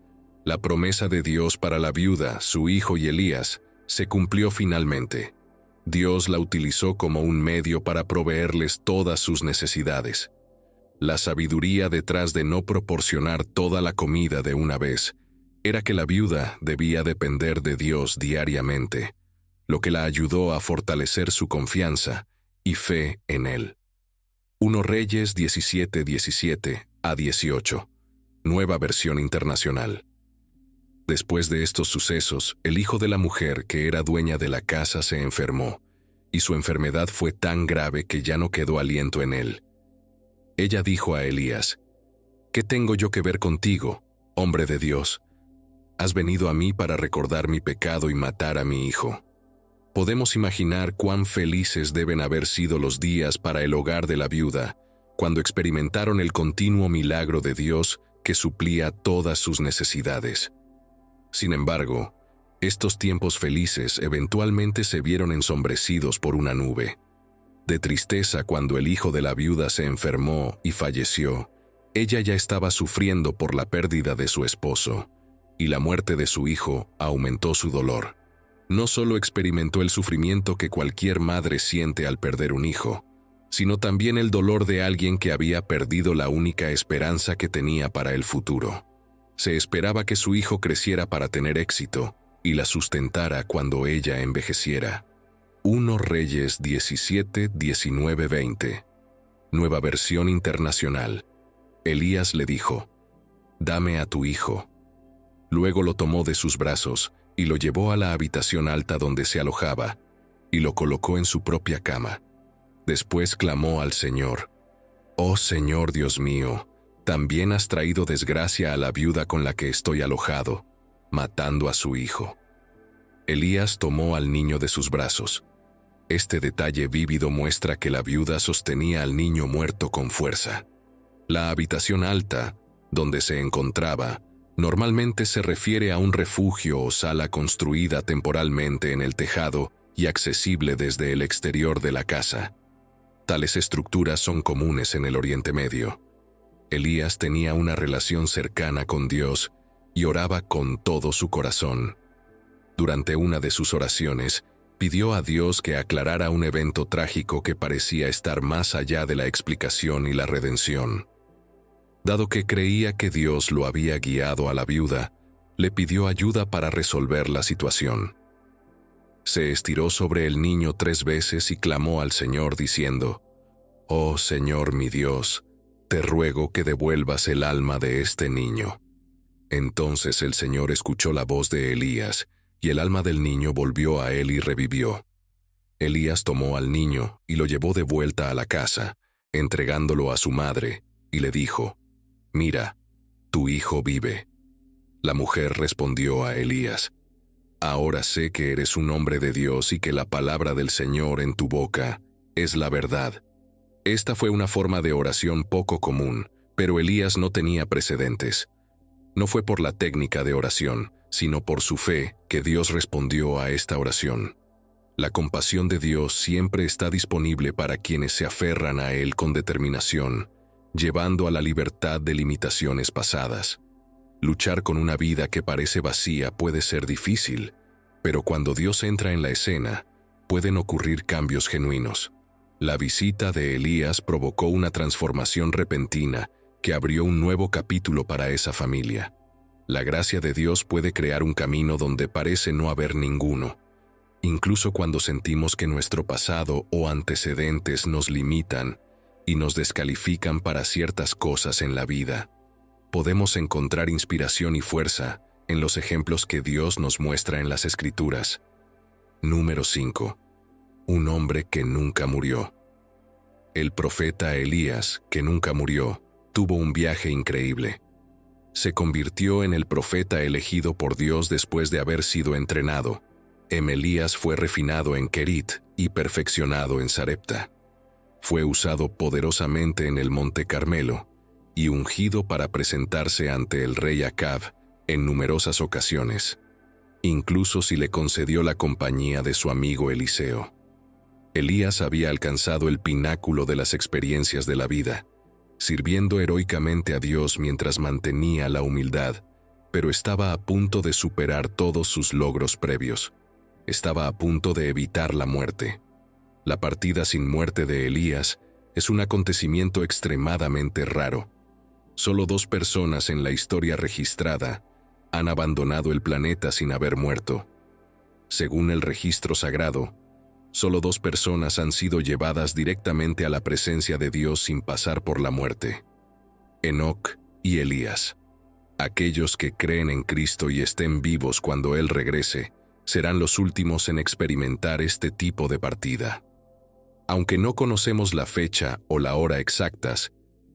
La promesa de Dios para la viuda, su hijo y Elías se cumplió finalmente. Dios la utilizó como un medio para proveerles todas sus necesidades. La sabiduría detrás de no proporcionar toda la comida de una vez era que la viuda debía depender de Dios diariamente, lo que la ayudó a fortalecer su confianza y fe en Él. 1 Reyes 17, 17-18, Nueva Versión Internacional. Después de estos sucesos, el hijo de la mujer que era dueña de la casa se enfermó, y su enfermedad fue tan grave que ya no quedó aliento en él. Ella dijo a Elías: «¿Qué tengo yo que ver contigo, hombre de Dios? Has venido a mí para recordar mi pecado y matar a mi hijo». Podemos imaginar cuán felices deben haber sido los días para el hogar de la viuda, cuando experimentaron el continuo milagro de Dios que suplía todas sus necesidades. Sin embargo, estos tiempos felices eventualmente se vieron ensombrecidos por una nube de tristeza cuando el hijo de la viuda se enfermó y falleció. Ella ya estaba sufriendo por la pérdida de su esposo, y la muerte de su hijo aumentó su dolor. No solo experimentó el sufrimiento que cualquier madre siente al perder un hijo, sino también el dolor de alguien que había perdido la única esperanza que tenía para el futuro. Se esperaba que su hijo creciera para tener éxito y la sustentara cuando ella envejeciera. 1 Reyes 17, 19-20. Nueva Versión Internacional. Elías le dijo: «Dame a tu hijo». Luego lo tomó de sus brazos y lo llevó a la habitación alta donde se alojaba, y lo colocó en su propia cama. Después clamó al Señor: «Oh Señor Dios mío, también has traído desgracia a la viuda con la que estoy alojado, matando a su hijo». Elías tomó al niño de sus brazos. Este detalle vívido muestra que la viuda sostenía al niño muerto con fuerza. La habitación alta, donde se encontraba, normalmente se refiere a un refugio o sala construida temporalmente en el tejado y accesible desde el exterior de la casa. Tales estructuras son comunes en el Oriente Medio. Elías tenía una relación cercana con Dios y oraba con todo su corazón. Durante una de sus oraciones, pidió a Dios que aclarara un evento trágico que parecía estar más allá de la explicación y la redención. Dado que creía que Dios lo había guiado a la viuda, le pidió ayuda para resolver la situación. Se estiró sobre el niño 3 veces y clamó al Señor diciendo: «Oh Señor mi Dios, te ruego que devuelvas el alma de este niño». Entonces el Señor escuchó la voz de Elías, y el alma del niño volvió a él y revivió. Elías tomó al niño y lo llevó de vuelta a la casa, entregándolo a su madre, y le dijo: «Mira, tu hijo vive». La mujer respondió a Elías: «Ahora sé que eres un hombre de Dios y que la palabra del Señor en tu boca es la verdad». Esta fue una forma de oración poco común, pero Elías no tenía precedentes. No fue por la técnica de oración, sino por su fe que Dios respondió a esta oración. La compasión de Dios siempre está disponible para quienes se aferran a Él con determinación, llevando a la libertad de limitaciones pasadas. Luchar con una vida que parece vacía puede ser difícil, pero cuando Dios entra en la escena, pueden ocurrir cambios genuinos. La visita de Elías provocó una transformación repentina que abrió un nuevo capítulo para esa familia. La gracia de Dios puede crear un camino donde parece no haber ninguno. Incluso cuando sentimos que nuestro pasado o antecedentes nos limitan y nos descalifican para ciertas cosas en la vida, podemos encontrar inspiración y fuerza en los ejemplos que Dios nos muestra en las Escrituras. Número 5. Un hombre que nunca murió. El profeta Elías, que nunca murió, tuvo un viaje increíble. Se convirtió en el profeta elegido por Dios después de haber sido entrenado. Elías fue refinado en Kerit y perfeccionado en Sarepta. Fue usado poderosamente en el Monte Carmelo y ungido para presentarse ante el rey Acab en numerosas ocasiones, incluso si le concedió la compañía de su amigo Eliseo. Elías había alcanzado el pináculo de las experiencias de la vida, sirviendo heroicamente a Dios mientras mantenía la humildad, pero estaba a punto de superar todos sus logros previos. Estaba a punto de evitar la muerte. La partida sin muerte de Elías es un acontecimiento extremadamente raro. Solo 2 personas en la historia registrada han abandonado el planeta sin haber muerto. Según el registro sagrado, solo 2 personas han sido llevadas directamente a la presencia de Dios sin pasar por la muerte: Enoc y Elías. Aquellos que creen en Cristo y estén vivos cuando Él regrese, serán los últimos en experimentar este tipo de partida. Aunque no conocemos la fecha o la hora exactas,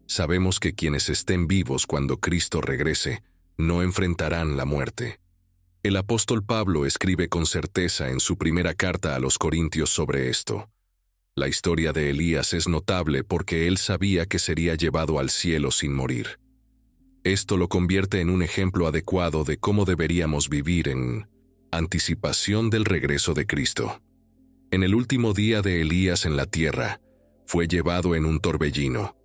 sabemos que quienes estén vivos cuando Cristo regrese no enfrentarán la muerte. El apóstol Pablo escribe con certeza en su primera carta a los Corintios sobre esto. La historia de Elías es notable porque él sabía que sería llevado al cielo sin morir. Esto lo convierte en un ejemplo adecuado de cómo deberíamos vivir en anticipación del regreso de Cristo. En el último día de Elías en la tierra, fue llevado en un torbellino.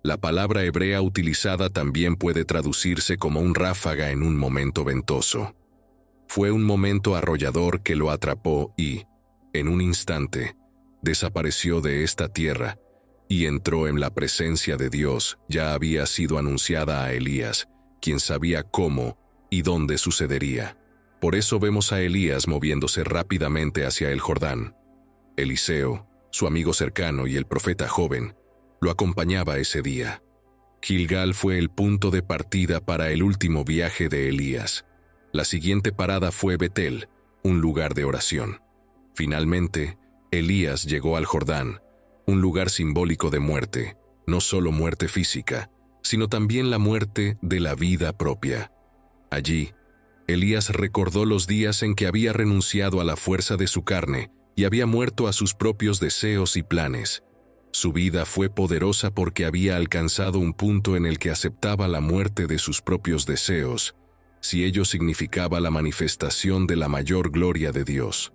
La palabra hebrea utilizada también puede traducirse como un ráfaga en un momento ventoso. Fue un momento arrollador que lo atrapó y, en un instante, desapareció de esta tierra y entró en la presencia de Dios. Ya había sido anunciada a Elías, quien sabía cómo y dónde sucedería. Por eso vemos a Elías moviéndose rápidamente hacia el Jordán. Eliseo, su amigo cercano y el profeta joven, lo acompañaba ese día. Gilgal fue el punto de partida para el último viaje de Elías. La siguiente parada fue Betel, un lugar de oración. Finalmente, Elías llegó al Jordán, un lugar simbólico de muerte, no solo muerte física, sino también la muerte de la vida propia. Allí, Elías recordó los días en que había renunciado a la fuerza de su carne y había muerto a sus propios deseos y planes. Su vida fue poderosa porque había alcanzado un punto en el que aceptaba la muerte de sus propios deseos, si ello significaba la manifestación de la mayor gloria de Dios.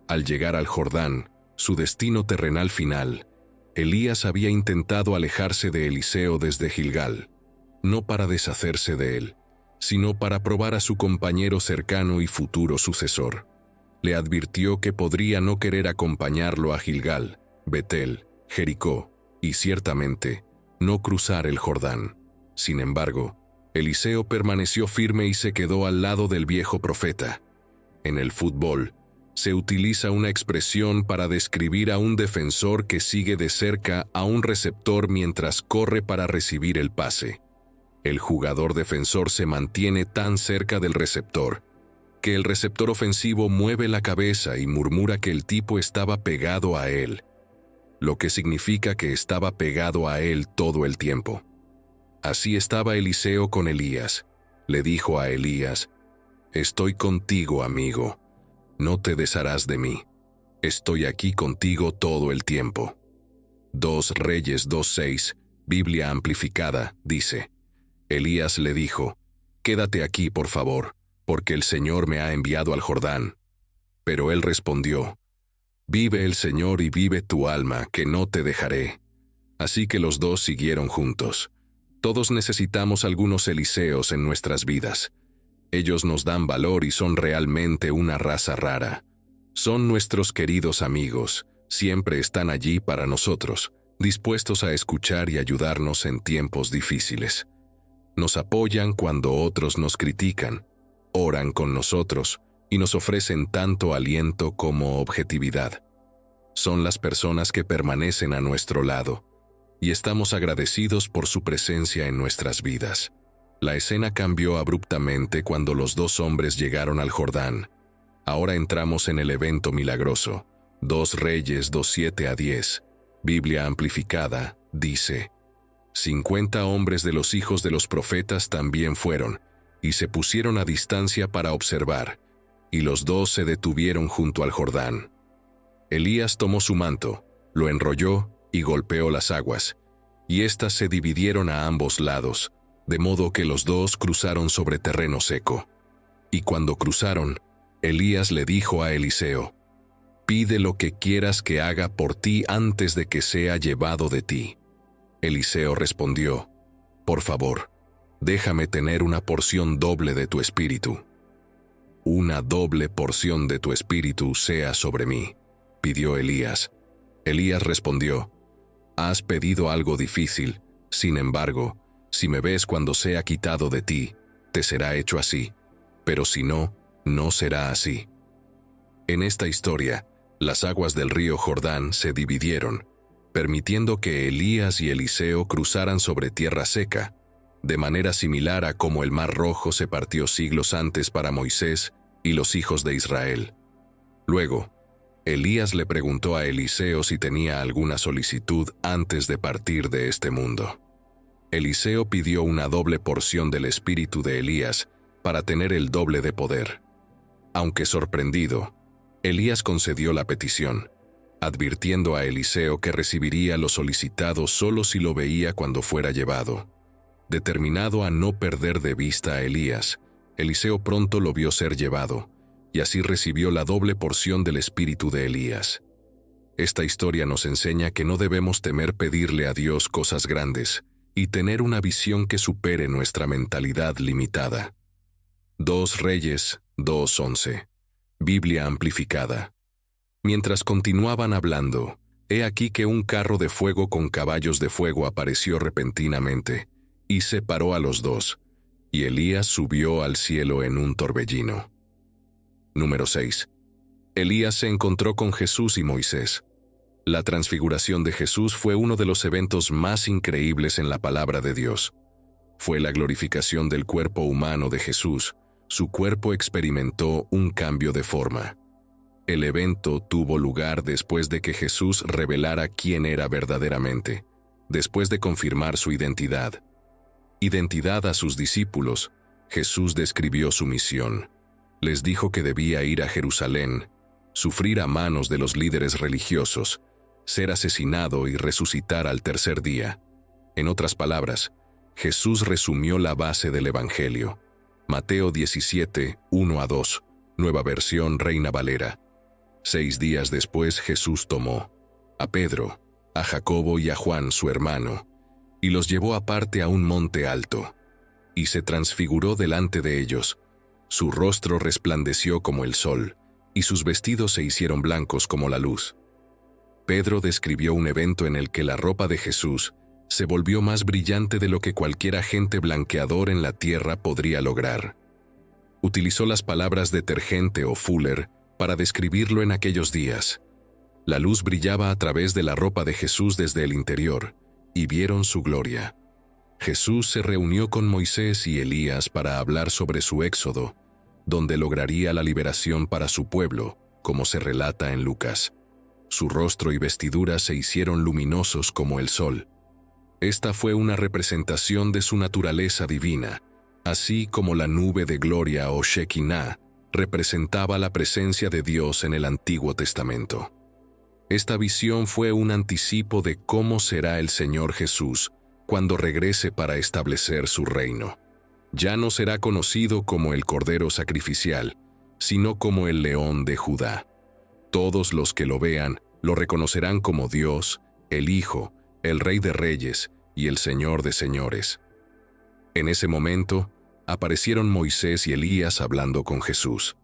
Al llegar al Jordán, su destino terrenal final, Elías había intentado alejarse de Eliseo desde Gilgal, no para deshacerse de él, sino para probar a su compañero cercano y futuro sucesor. Le advirtió que podría no querer acompañarlo a Gilgal, Betel, Jericó, y ciertamente, no cruzar el Jordán. Sin embargo, Eliseo permaneció firme y se quedó al lado del viejo profeta. En el fútbol, se utiliza una expresión para describir a un defensor que sigue de cerca a un receptor mientras corre para recibir el pase. El jugador defensor se mantiene tan cerca del receptor que el receptor ofensivo mueve la cabeza y murmura que el tipo estaba pegado a él, lo que significa que estaba pegado a él todo el tiempo. Así estaba Eliseo con Elías. Le dijo a Elías: «Estoy contigo, amigo. No te desharás de mí. Estoy aquí contigo todo el tiempo». 2 Reyes 2:6, Biblia amplificada, dice: Elías le dijo: «Quédate aquí, por favor, porque el Señor me ha enviado al Jordán». Pero él respondió: «Vive el Señor y vive tu alma, que no te dejaré». Así que los dos siguieron juntos. Todos necesitamos algunos Eliseos en nuestras vidas. Ellos nos dan valor y son realmente una raza rara. Son nuestros queridos amigos, siempre están allí para nosotros, dispuestos a escuchar y ayudarnos en tiempos difíciles. Nos apoyan cuando otros nos critican, oran con nosotros y nos ofrecen tanto aliento como objetividad. Son las personas que permanecen a nuestro lado, y estamos agradecidos por su presencia en nuestras vidas. La escena cambió abruptamente cuando los dos hombres llegaron al Jordán. Ahora entramos en el evento milagroso. 2 Reyes 2:7-10, Biblia amplificada, dice: 50 hombres de los hijos de los profetas también fueron, y se pusieron a distancia para observar, y los dos se detuvieron junto al Jordán. Elías tomó su manto, lo enrolló y golpeó las aguas, y éstas se dividieron a ambos lados, de modo que los dos cruzaron sobre terreno seco. Y cuando cruzaron, Elías le dijo a Eliseo: «Pide lo que quieras que haga por ti antes de que sea llevado de ti». Eliseo respondió: «Por favor, déjame tener una porción doble de tu espíritu». «Una doble porción de tu espíritu sea sobre mí», pidió Elías. Elías respondió: «Has pedido algo difícil, sin embargo, si me ves cuando sea quitado de ti, te será hecho así, pero si no, no será así». En esta historia, las aguas del río Jordán se dividieron, permitiendo que Elías y Eliseo cruzaran sobre tierra seca, de manera similar a como el Mar Rojo se partió siglos antes para Moisés y los hijos de Israel. Luego, Elías le preguntó a Eliseo si tenía alguna solicitud antes de partir de este mundo. Eliseo pidió una doble porción del espíritu de Elías para tener el doble de poder. Aunque sorprendido, Elías concedió la petición, advirtiendo a Eliseo que recibiría lo solicitado solo si lo veía cuando fuera llevado. Determinado a no perder de vista a Elías, Eliseo pronto lo vio ser llevado, y así recibió la doble porción del espíritu de Elías. Esta historia nos enseña que no debemos temer pedirle a Dios cosas grandes y tener una visión que supere nuestra mentalidad limitada. 2 Reyes 2:11, Biblia amplificada. Mientras continuaban hablando, he aquí que un carro de fuego con caballos de fuego apareció repentinamente, y separó a los dos, y Elías subió al cielo en un torbellino. Número 6. Elías se encontró con Jesús y Moisés. La transfiguración de Jesús fue uno de los eventos más increíbles en la palabra de Dios. Fue la glorificación del cuerpo humano de Jesús. Su cuerpo experimentó un cambio de forma. El evento tuvo lugar después de que Jesús revelara quién era verdaderamente, después de confirmar su identidad. Identidad a sus discípulos, Jesús describió su misión. Les dijo que debía ir a Jerusalén, sufrir a manos de los líderes religiosos, ser asesinado y resucitar al tercer día. En otras palabras, Jesús resumió la base del Evangelio. Mateo 17, 1-2, Nueva Versión Reina Valera. 6 días después Jesús tomó a Pedro, a Jacobo y a Juan su hermano, y los llevó aparte a un monte alto, y se transfiguró delante de ellos. Su rostro resplandeció como el sol, y sus vestidos se hicieron blancos como la luz. Pedro describió un evento en el que la ropa de Jesús se volvió más brillante de lo que cualquier agente blanqueador en la tierra podría lograr. Utilizó las palabras detergente o fuller para describirlo en aquellos días. La luz brillaba a través de la ropa de Jesús desde el interior, y vieron su gloria. Jesús se reunió con Moisés y Elías para hablar sobre su éxodo, donde lograría la liberación para su pueblo, como se relata en Lucas. Su rostro y vestiduras se hicieron luminosos como el sol. Esta fue una representación de su naturaleza divina, así como la nube de gloria o Shekinah representaba la presencia de Dios en el Antiguo Testamento. Esta visión fue un anticipo de cómo será el Señor Jesús cuando regrese para establecer su reino. Ya no será conocido como el Cordero Sacrificial, sino como el León de Judá. Todos los que lo vean lo reconocerán como Dios, el Hijo, el Rey de Reyes y el Señor de Señores. En ese momento, aparecieron Moisés y Elías hablando con Jesús.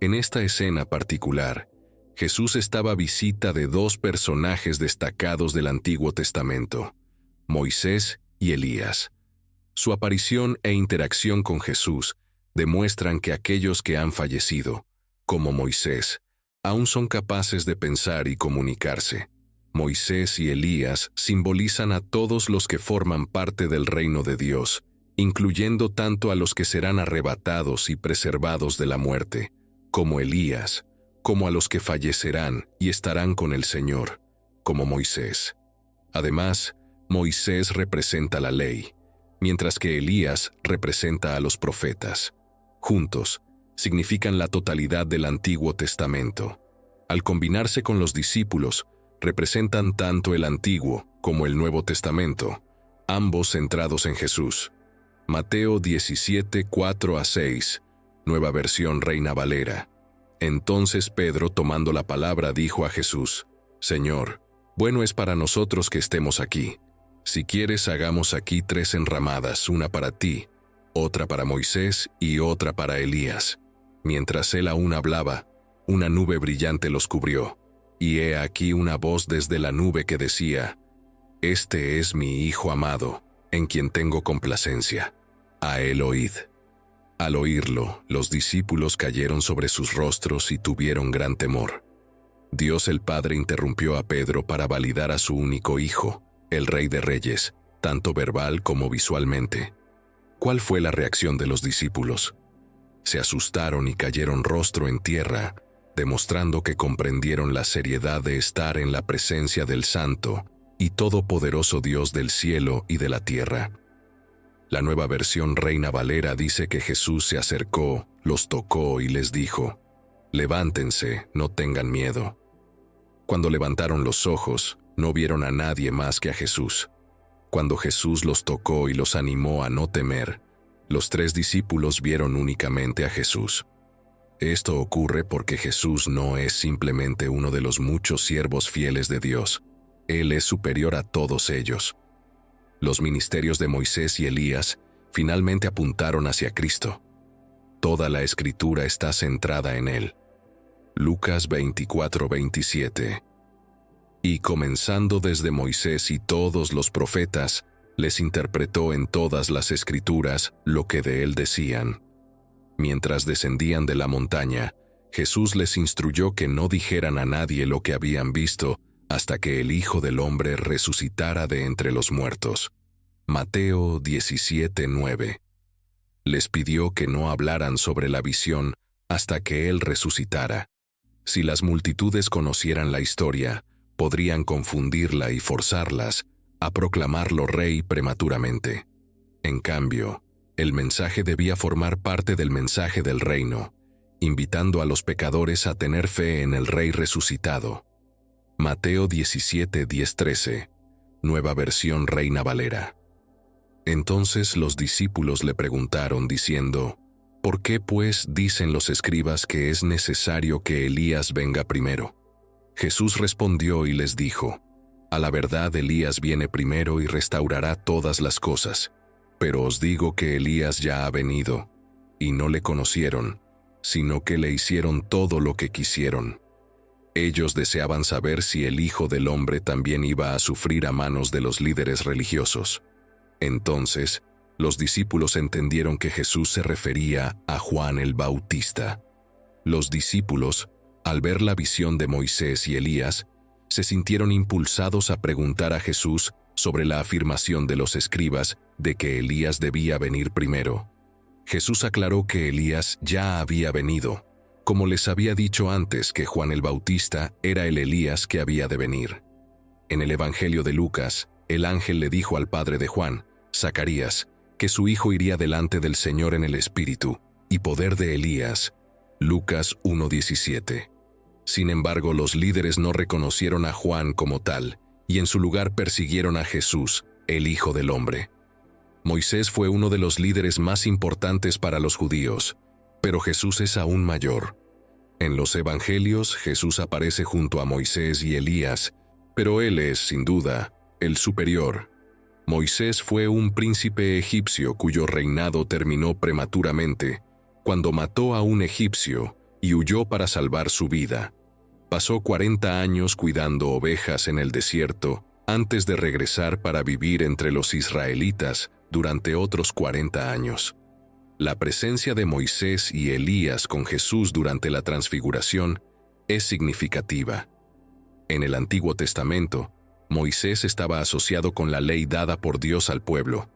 En esta escena particular, Jesús estaba a visita de 2 personajes destacados del Antiguo Testamento, Moisés y Elías. Su aparición e interacción con Jesús demuestran que aquellos que han fallecido, como Moisés, aún son capaces de pensar y comunicarse. Moisés y Elías simbolizan a todos los que forman parte del reino de Dios, incluyendo tanto a los que serán arrebatados y preservados de la muerte, como Elías, como a los que fallecerán y estarán con el Señor, como Moisés. Además, Moisés representa la ley, mientras que Elías representa a los profetas. Juntos, significan la totalidad del Antiguo Testamento. Al combinarse con los discípulos, representan tanto el Antiguo como el Nuevo Testamento, ambos centrados en Jesús. Mateo 17, 4-6, Nueva Versión Reina Valera. Entonces Pedro, tomando la palabra, dijo a Jesús: Señor, bueno es para nosotros que estemos aquí. Si quieres, hagamos aquí 3 enramadas, una para ti, otra para Moisés y otra para Elías. Mientras él aún hablaba, una nube brillante los cubrió, y he aquí una voz desde la nube que decía: Este es mi Hijo amado, en quien tengo complacencia. A él oíd. Al oírlo, los discípulos cayeron sobre sus rostros y tuvieron gran temor. Dios el Padre interrumpió a Pedro para validar a su único Hijo, el Rey de Reyes, tanto verbal como visualmente. ¿Cuál fue la reacción de los discípulos? Se asustaron y cayeron rostro en tierra, demostrando que comprendieron la seriedad de estar en la presencia del Santo y Todopoderoso Dios del cielo y de la tierra. La Nueva Versión Reina Valera dice que Jesús se acercó, los tocó y les dijo: Levántense, no tengan miedo. Cuando levantaron los ojos, no vieron a nadie más que a Jesús. Cuando Jesús los tocó y los animó a no temer, los 3 discípulos vieron únicamente a Jesús. Esto ocurre porque Jesús no es simplemente uno de los muchos siervos fieles de Dios. Él es superior a todos ellos. Los ministerios de Moisés y Elías finalmente apuntaron hacia Cristo. Toda la Escritura está centrada en Él. Lucas 24:27. Y comenzando desde Moisés y todos los profetas, les interpretó en todas las Escrituras lo que de él decían. Mientras descendían de la montaña, Jesús les instruyó que no dijeran a nadie lo que habían visto hasta que el Hijo del Hombre resucitara de entre los muertos. Mateo 17:9. Les pidió que no hablaran sobre la visión hasta que Él resucitara. Si las multitudes conocieran la historia, podrían confundirla y forzarlas a proclamarlo rey prematuramente. En cambio, el mensaje debía formar parte del mensaje del reino, invitando a los pecadores a tener fe en el Rey resucitado. Mateo 17:10-13, Nueva Versión Reina Valera. Entonces los discípulos le preguntaron diciendo, ¿por qué pues dicen los escribas que es necesario que Elías venga primero? Jesús respondió y les dijo, a la verdad Elías viene primero y restaurará todas las cosas, pero os digo que Elías ya ha venido, y no le conocieron, sino que le hicieron todo lo que quisieron. Ellos deseaban saber si el Hijo del Hombre también iba a sufrir a manos de los líderes religiosos. Entonces, los discípulos entendieron que Jesús se refería a Juan el Bautista. Los discípulos, al ver la visión de Moisés y Elías, se sintieron impulsados a preguntar a Jesús sobre la afirmación de los escribas de que Elías debía venir primero. Jesús aclaró que Elías ya había venido, como les había dicho antes que Juan el Bautista era el Elías que había de venir. En el Evangelio de Lucas, el ángel le dijo al padre de Juan, Zacarías, que su hijo iría delante del Señor en el espíritu y poder de Elías. Lucas 1:17. Sin embargo, los líderes no reconocieron a Juan como tal, y en su lugar persiguieron a Jesús, el Hijo del Hombre. Moisés fue uno de los líderes más importantes para los judíos, pero Jesús es aún mayor. En los Evangelios, Jesús aparece junto a Moisés y Elías, pero él es, sin duda, el superior. Moisés fue un príncipe egipcio cuyo reinado terminó prematuramente, cuando mató a un egipcio y huyó para salvar su vida. Pasó 40 años cuidando ovejas en el desierto, antes de regresar para vivir entre los israelitas durante otros 40 años. La presencia de Moisés y Elías con Jesús durante la transfiguración es significativa. En el Antiguo Testamento, Moisés estaba asociado con la ley dada por Dios al pueblo.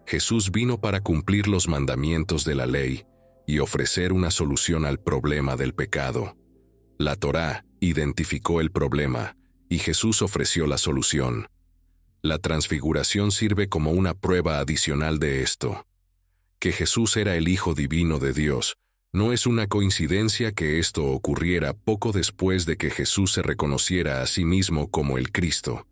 Jesús vino para cumplir los mandamientos de la ley y ofrecer una solución al problema del pecado. La Torá identificó el problema y Jesús ofreció la solución. La transfiguración sirve como una prueba adicional de esto. Que Jesús era el Hijo Divino de Dios, no es una coincidencia que esto ocurriera poco después de que Jesús se reconociera a sí mismo como el Cristo,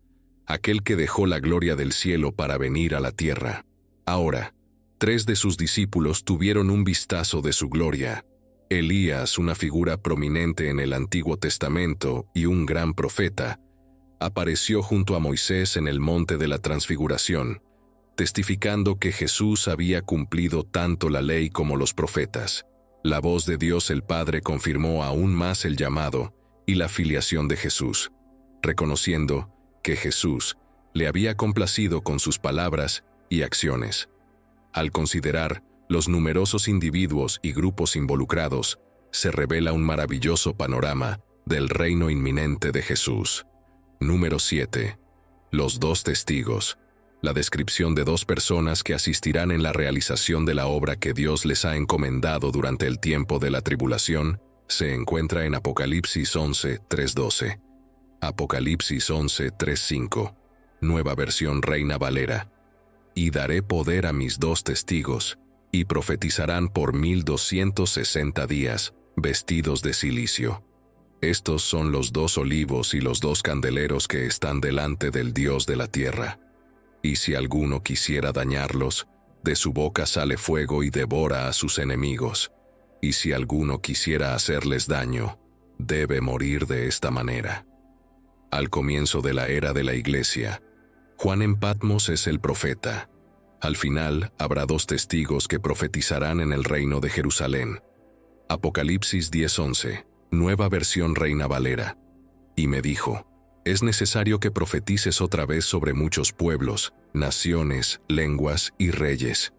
aquel que dejó la gloria del cielo para venir a la tierra. Ahora, 3 de sus discípulos tuvieron un vistazo de su gloria. Elías, una figura prominente en el Antiguo Testamento y un gran profeta, apareció junto a Moisés en el monte de la Transfiguración, testificando que Jesús había cumplido tanto la ley como los profetas. La voz de Dios el Padre confirmó aún más el llamado y la filiación de Jesús, reconociendo que Jesús le había complacido con sus palabras y acciones. Al considerar los numerosos individuos y grupos involucrados, se revela un maravilloso panorama del reino inminente de Jesús. Número 7. Los 2 testigos. La descripción de 2 personas que asistirán en la realización de la obra que Dios les ha encomendado durante el tiempo de la tribulación se encuentra en Apocalipsis 11:3-12. Apocalipsis 11:3-5. Nueva Versión Reina Valera. Y daré poder a mis 2 testigos, y profetizarán por 1260 días, vestidos de cilicio. Estos son los 2 olivos y los 2 candeleros que están delante del Dios de la tierra. Y si alguno quisiera dañarlos, de su boca sale fuego y devora a sus enemigos. Y si alguno quisiera hacerles daño, debe morir de esta manera. Al comienzo de la era de la Iglesia, Juan en Patmos es el profeta. Al final, habrá 2 testigos que profetizarán en el reino de Jerusalén. Apocalipsis 10:11, Nueva Versión Reina Valera. Y me dijo, es necesario que profetices otra vez sobre muchos pueblos, naciones, lenguas y reyes.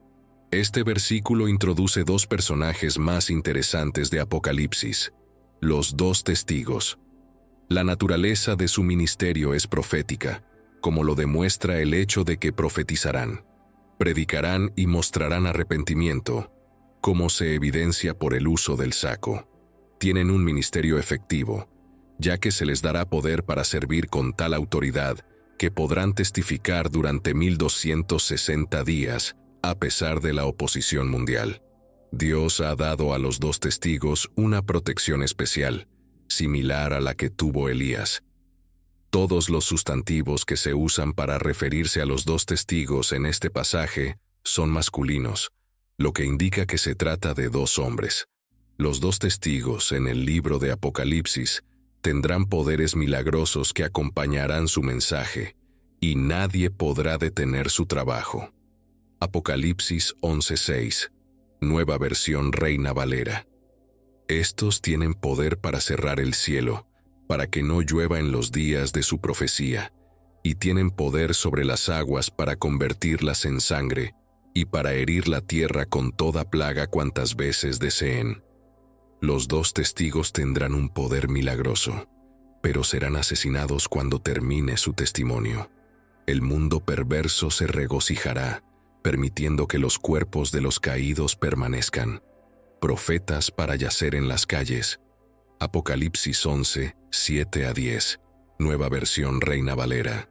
Este versículo introduce 2 personajes más interesantes de Apocalipsis, los 2 testigos. La naturaleza de su ministerio es profética, como lo demuestra el hecho de que profetizarán, predicarán y mostrarán arrepentimiento, como se evidencia por el uso del saco. Tienen un ministerio efectivo, ya que se les dará poder para servir con tal autoridad que podrán testificar durante 1260 días, a pesar de la oposición mundial. Dios ha dado a los dos testigos una protección especial, similar a la que tuvo Elías. Todos los sustantivos que se usan para referirse a los dos testigos en este pasaje son masculinos, lo que indica que se trata de dos hombres. Los dos testigos en el libro de Apocalipsis tendrán poderes milagrosos que acompañarán su mensaje, y nadie podrá detener su trabajo. Apocalipsis 11:6, Nueva Versión Reina Valera. Estos tienen poder para cerrar el cielo, para que no llueva en los días de su profecía, y tienen poder sobre las aguas para convertirlas en sangre, y para herir la tierra con toda plaga cuantas veces deseen. Los dos testigos tendrán un poder milagroso, pero serán asesinados cuando termine su testimonio. El mundo perverso se regocijará, permitiendo que los cuerpos de los caídos permanezcan. Profetas para yacer en las calles. Apocalipsis 11, 7-10, Nueva Versión Reina Valera.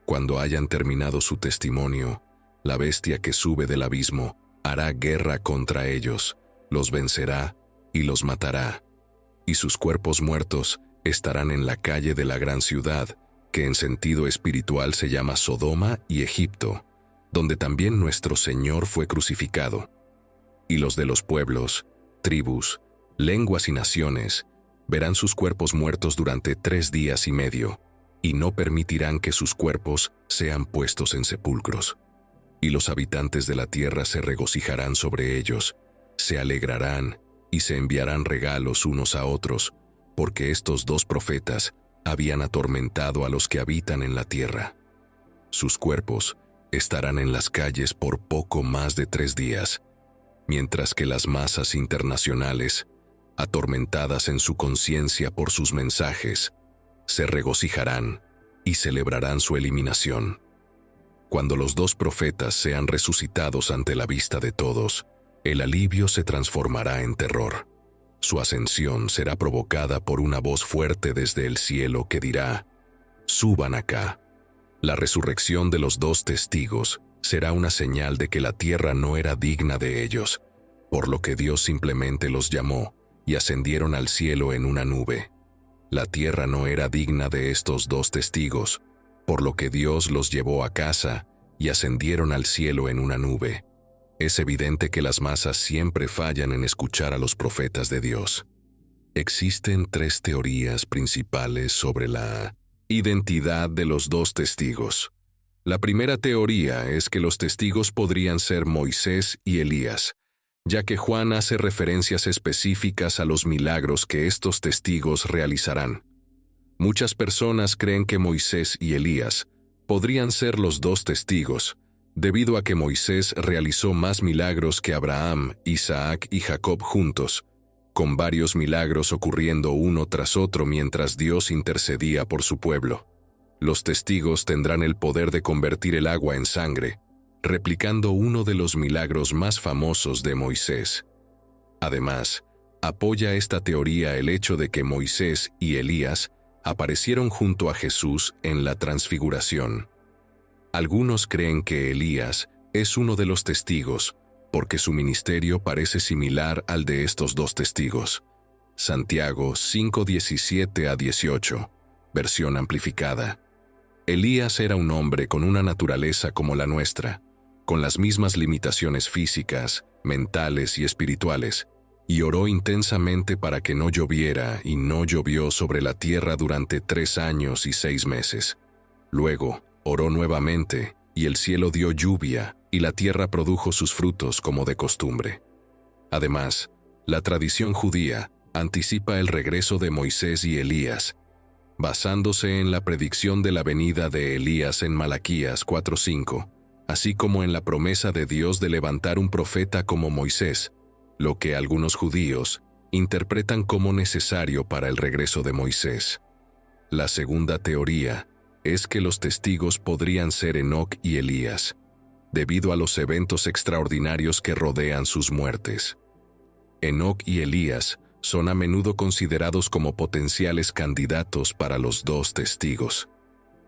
Cuando hayan terminado su testimonio, la bestia que sube del abismo hará guerra contra ellos, los vencerá y los matará. Y sus cuerpos muertos estarán en la calle de la gran ciudad, que en sentido espiritual se llama Sodoma y Egipto, donde también nuestro Señor fue crucificado. Y los de los pueblos, tribus, lenguas y naciones verán sus cuerpos muertos durante 3 días y medio, y no permitirán que sus cuerpos sean puestos en sepulcros. Y los habitantes de la tierra se regocijarán sobre ellos, se alegrarán y se enviarán regalos unos a otros, porque estos dos profetas habían atormentado a los que habitan en la tierra. Sus cuerpos estarán en las calles por poco más de 3 días, mientras que las masas internacionales, atormentadas en su conciencia por sus mensajes, se regocijarán y celebrarán su eliminación. Cuando los dos profetas sean resucitados ante la vista de todos, el alivio se transformará en terror. Su ascensión será provocada por una voz fuerte desde el cielo que dirá: «Suban acá». La resurrección de los dos testigos será una señal de que la tierra no era digna de ellos, por lo que Dios simplemente los llamó y ascendieron al cielo en una nube. La tierra no era digna de estos dos testigos, por lo que Dios los llevó a casa y ascendieron al cielo en una nube. Es evidente que las masas siempre fallan en escuchar a los profetas de Dios. Existen 3 teorías principales sobre la identidad de los dos testigos. La primera teoría es que los testigos podrían ser Moisés y Elías, ya que Juan hace referencias específicas a los milagros que estos testigos realizarán. Muchas personas creen que Moisés y Elías podrían ser los dos testigos, debido a que Moisés realizó más milagros que Abraham, Isaac y Jacob juntos, con varios milagros ocurriendo uno tras otro mientras Dios intercedía por su pueblo. Los testigos tendrán el poder de convertir el agua en sangre, replicando uno de los milagros más famosos de Moisés. Además, apoya esta teoría el hecho de que Moisés y Elías aparecieron junto a Jesús en la Transfiguración. Algunos creen que Elías es uno de los testigos, porque su ministerio parece similar al de estos dos testigos. Santiago 5:17-18, versión amplificada. Elías era un hombre con una naturaleza como la nuestra, con las mismas limitaciones físicas, mentales y espirituales, y oró intensamente para que no lloviera, y no llovió sobre la tierra durante 3 años y 6 meses. Luego, oró nuevamente, y el cielo dio lluvia, y la tierra produjo sus frutos como de costumbre. Además, la tradición judía anticipa el regreso de Moisés y Elías, basándose en la predicción de la venida de Elías en Malaquías 4:5, así como en la promesa de Dios de levantar un profeta como Moisés, lo que algunos judíos interpretan como necesario para el regreso de Moisés. La segunda teoría es que los testigos podrían ser Enoc y Elías, debido a los eventos extraordinarios que rodean sus muertes. Enoc y Elías son a menudo considerados como potenciales candidatos para los dos testigos.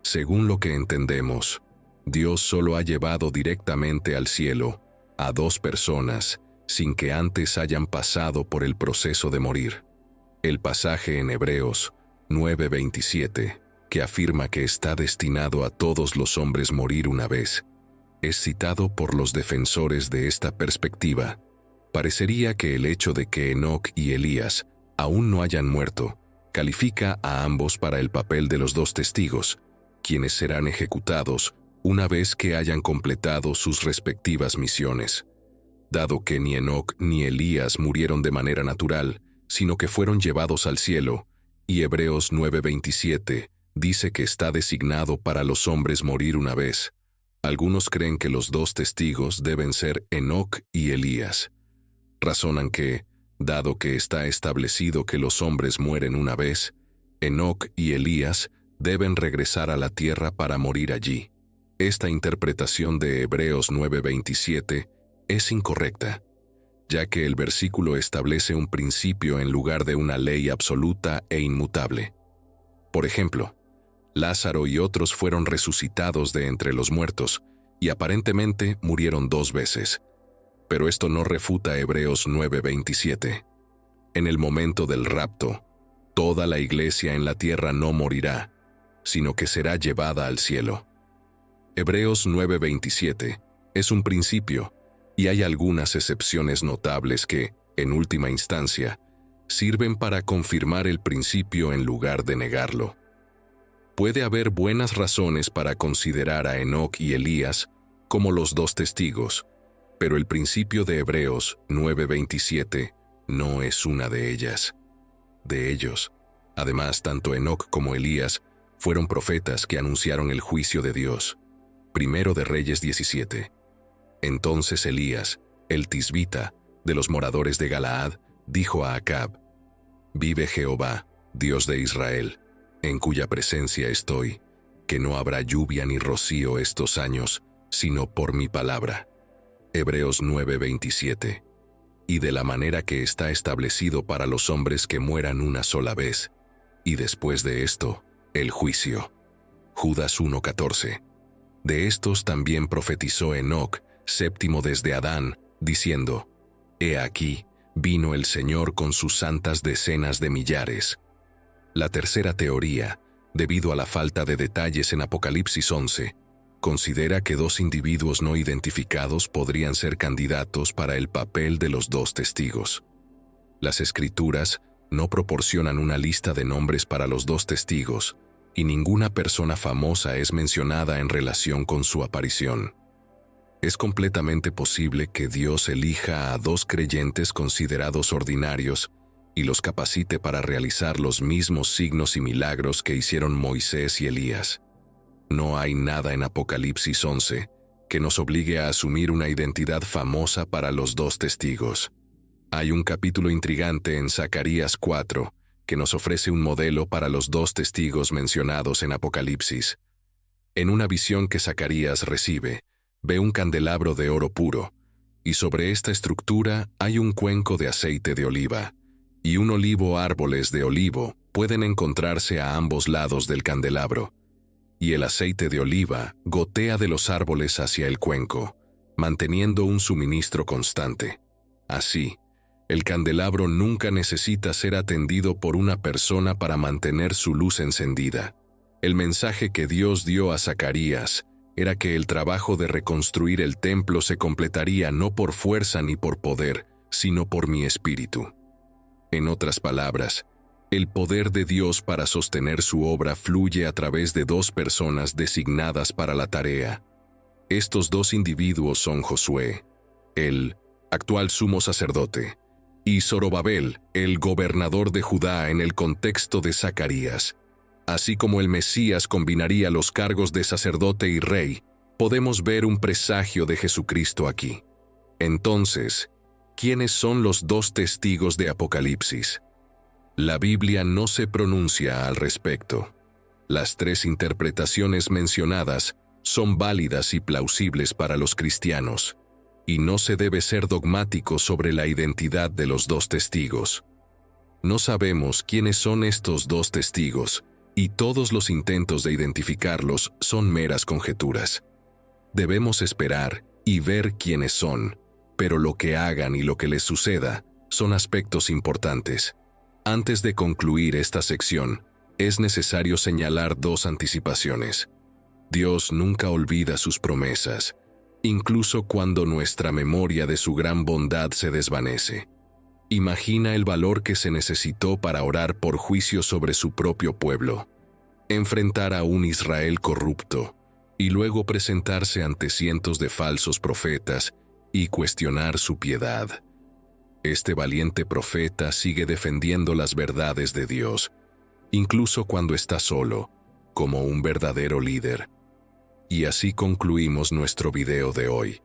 Según lo que entendemos, Dios solo ha llevado directamente al cielo a 2 personas, sin que antes hayan pasado por el proceso de morir. El pasaje en Hebreos 9:27, que afirma que está destinado a todos los hombres morir una vez, es citado por los defensores de esta perspectiva. Parecería que el hecho de que Enoc y Elías aún no hayan muerto califica a ambos para el papel de los dos testigos, quienes serán ejecutados una vez que hayan completado sus respectivas misiones. Dado que ni Enoc ni Elías murieron de manera natural, sino que fueron llevados al cielo, y Hebreos 9:27 dice que está designado para los hombres morir una vez, algunos creen que los dos testigos deben ser Enoc y Elías. Razonan que, dado que está establecido que los hombres mueren una vez, Enoc y Elías deben regresar a la tierra para morir allí. Esta interpretación de Hebreos 9:27 es incorrecta, ya que el versículo establece un principio en lugar de una ley absoluta e inmutable. Por ejemplo, Lázaro y otros fueron resucitados de entre los muertos y aparentemente murieron 2 veces. Pero esto no refuta Hebreos 9:27. En el momento del rapto, toda la iglesia en la tierra no morirá, sino que será llevada al cielo. Hebreos 9:27 es un principio, y hay algunas excepciones notables que, en última instancia, sirven para confirmar el principio en lugar de negarlo. Puede haber buenas razones para considerar a Enoc y Elías como los dos testigos, pero el principio de Hebreos 9:27 no es una de ellas. De ellos, además, tanto Enoc como Elías fueron profetas que anunciaron el juicio de Dios. Primero de Reyes 17. Entonces Elías, el tisbita, de los moradores de Galaad, dijo a Acab: «Vive Jehová, Dios de Israel, en cuya presencia estoy, que no habrá lluvia ni rocío estos años, sino por mi palabra». Hebreos 9:27. Y de la manera que está establecido para los hombres que mueran una sola vez, y después de esto, el juicio. Judas 1:14. De estos también profetizó Enoc, séptimo desde Adán, diciendo: «He aquí, vino el Señor con sus santas decenas de millares». La tercera teoría, debido a la falta de detalles en Apocalipsis 11, considera que 2 individuos no identificados podrían ser candidatos para el papel de los dos testigos. Las Escrituras no proporcionan una lista de nombres para los dos testigos, y ninguna persona famosa es mencionada en relación con su aparición. Es completamente posible que Dios elija a 2 creyentes considerados ordinarios y los capacite para realizar los mismos signos y milagros que hicieron Moisés y Elías. No hay nada en Apocalipsis 11 que nos obligue a asumir una identidad famosa para los 2 testigos. Hay un capítulo intrigante en Zacarías 4 que nos ofrece un modelo para los 2 testigos mencionados en Apocalipsis. En una visión que Zacarías recibe, ve un candelabro de oro puro, y sobre esta estructura hay un cuenco de aceite de oliva, y un olivo. Árboles de olivo pueden encontrarse a ambos lados del candelabro, y el aceite de oliva gotea de los árboles hacia el cuenco, manteniendo un suministro constante. Así, el candelabro nunca necesita ser atendido por una persona para mantener su luz encendida. El mensaje que Dios dio a Zacarías era que el trabajo de reconstruir el templo se completaría no por fuerza ni por poder, sino por mi espíritu. En otras palabras, el poder de Dios para sostener su obra fluye a través de 2 personas designadas para la tarea. Estos 2 individuos son Josué, el actual sumo sacerdote, y Zorobabel, el gobernador de Judá en el contexto de Zacarías. Así como el Mesías combinaría los cargos de sacerdote y rey, podemos ver un presagio de Jesucristo aquí. Entonces, ¿quiénes son los 2 testigos de Apocalipsis? La Biblia no se pronuncia al respecto. Las 3 interpretaciones mencionadas son válidas y plausibles para los cristianos, y no se debe ser dogmático sobre la identidad de los 2 testigos. No sabemos quiénes son estos 2 testigos, y todos los intentos de identificarlos son meras conjeturas. Debemos esperar y ver quiénes son, pero lo que hagan y lo que les suceda son aspectos importantes. Antes de concluir esta sección, es necesario señalar dos anticipaciones. Dios nunca olvida sus promesas, incluso cuando nuestra memoria de su gran bondad se desvanece. Imagina el valor que se necesitó para orar por juicio sobre su propio pueblo, enfrentar a un Israel corrupto y luego presentarse ante cientos de falsos profetas y cuestionar su piedad. Este valiente profeta sigue defendiendo las verdades de Dios, incluso cuando está solo, como un verdadero líder. Y así concluimos nuestro video de hoy.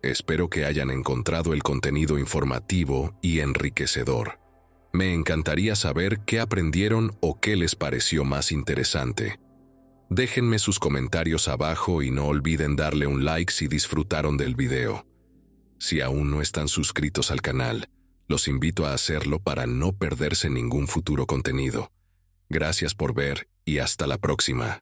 Espero que hayan encontrado el contenido informativo y enriquecedor. Me encantaría saber qué aprendieron o qué les pareció más interesante. Déjenme sus comentarios abajo y no olviden darle un like si disfrutaron del video. Si aún no están suscritos al canal, los invito a hacerlo para no perderse ningún futuro contenido. Gracias por ver y hasta la próxima.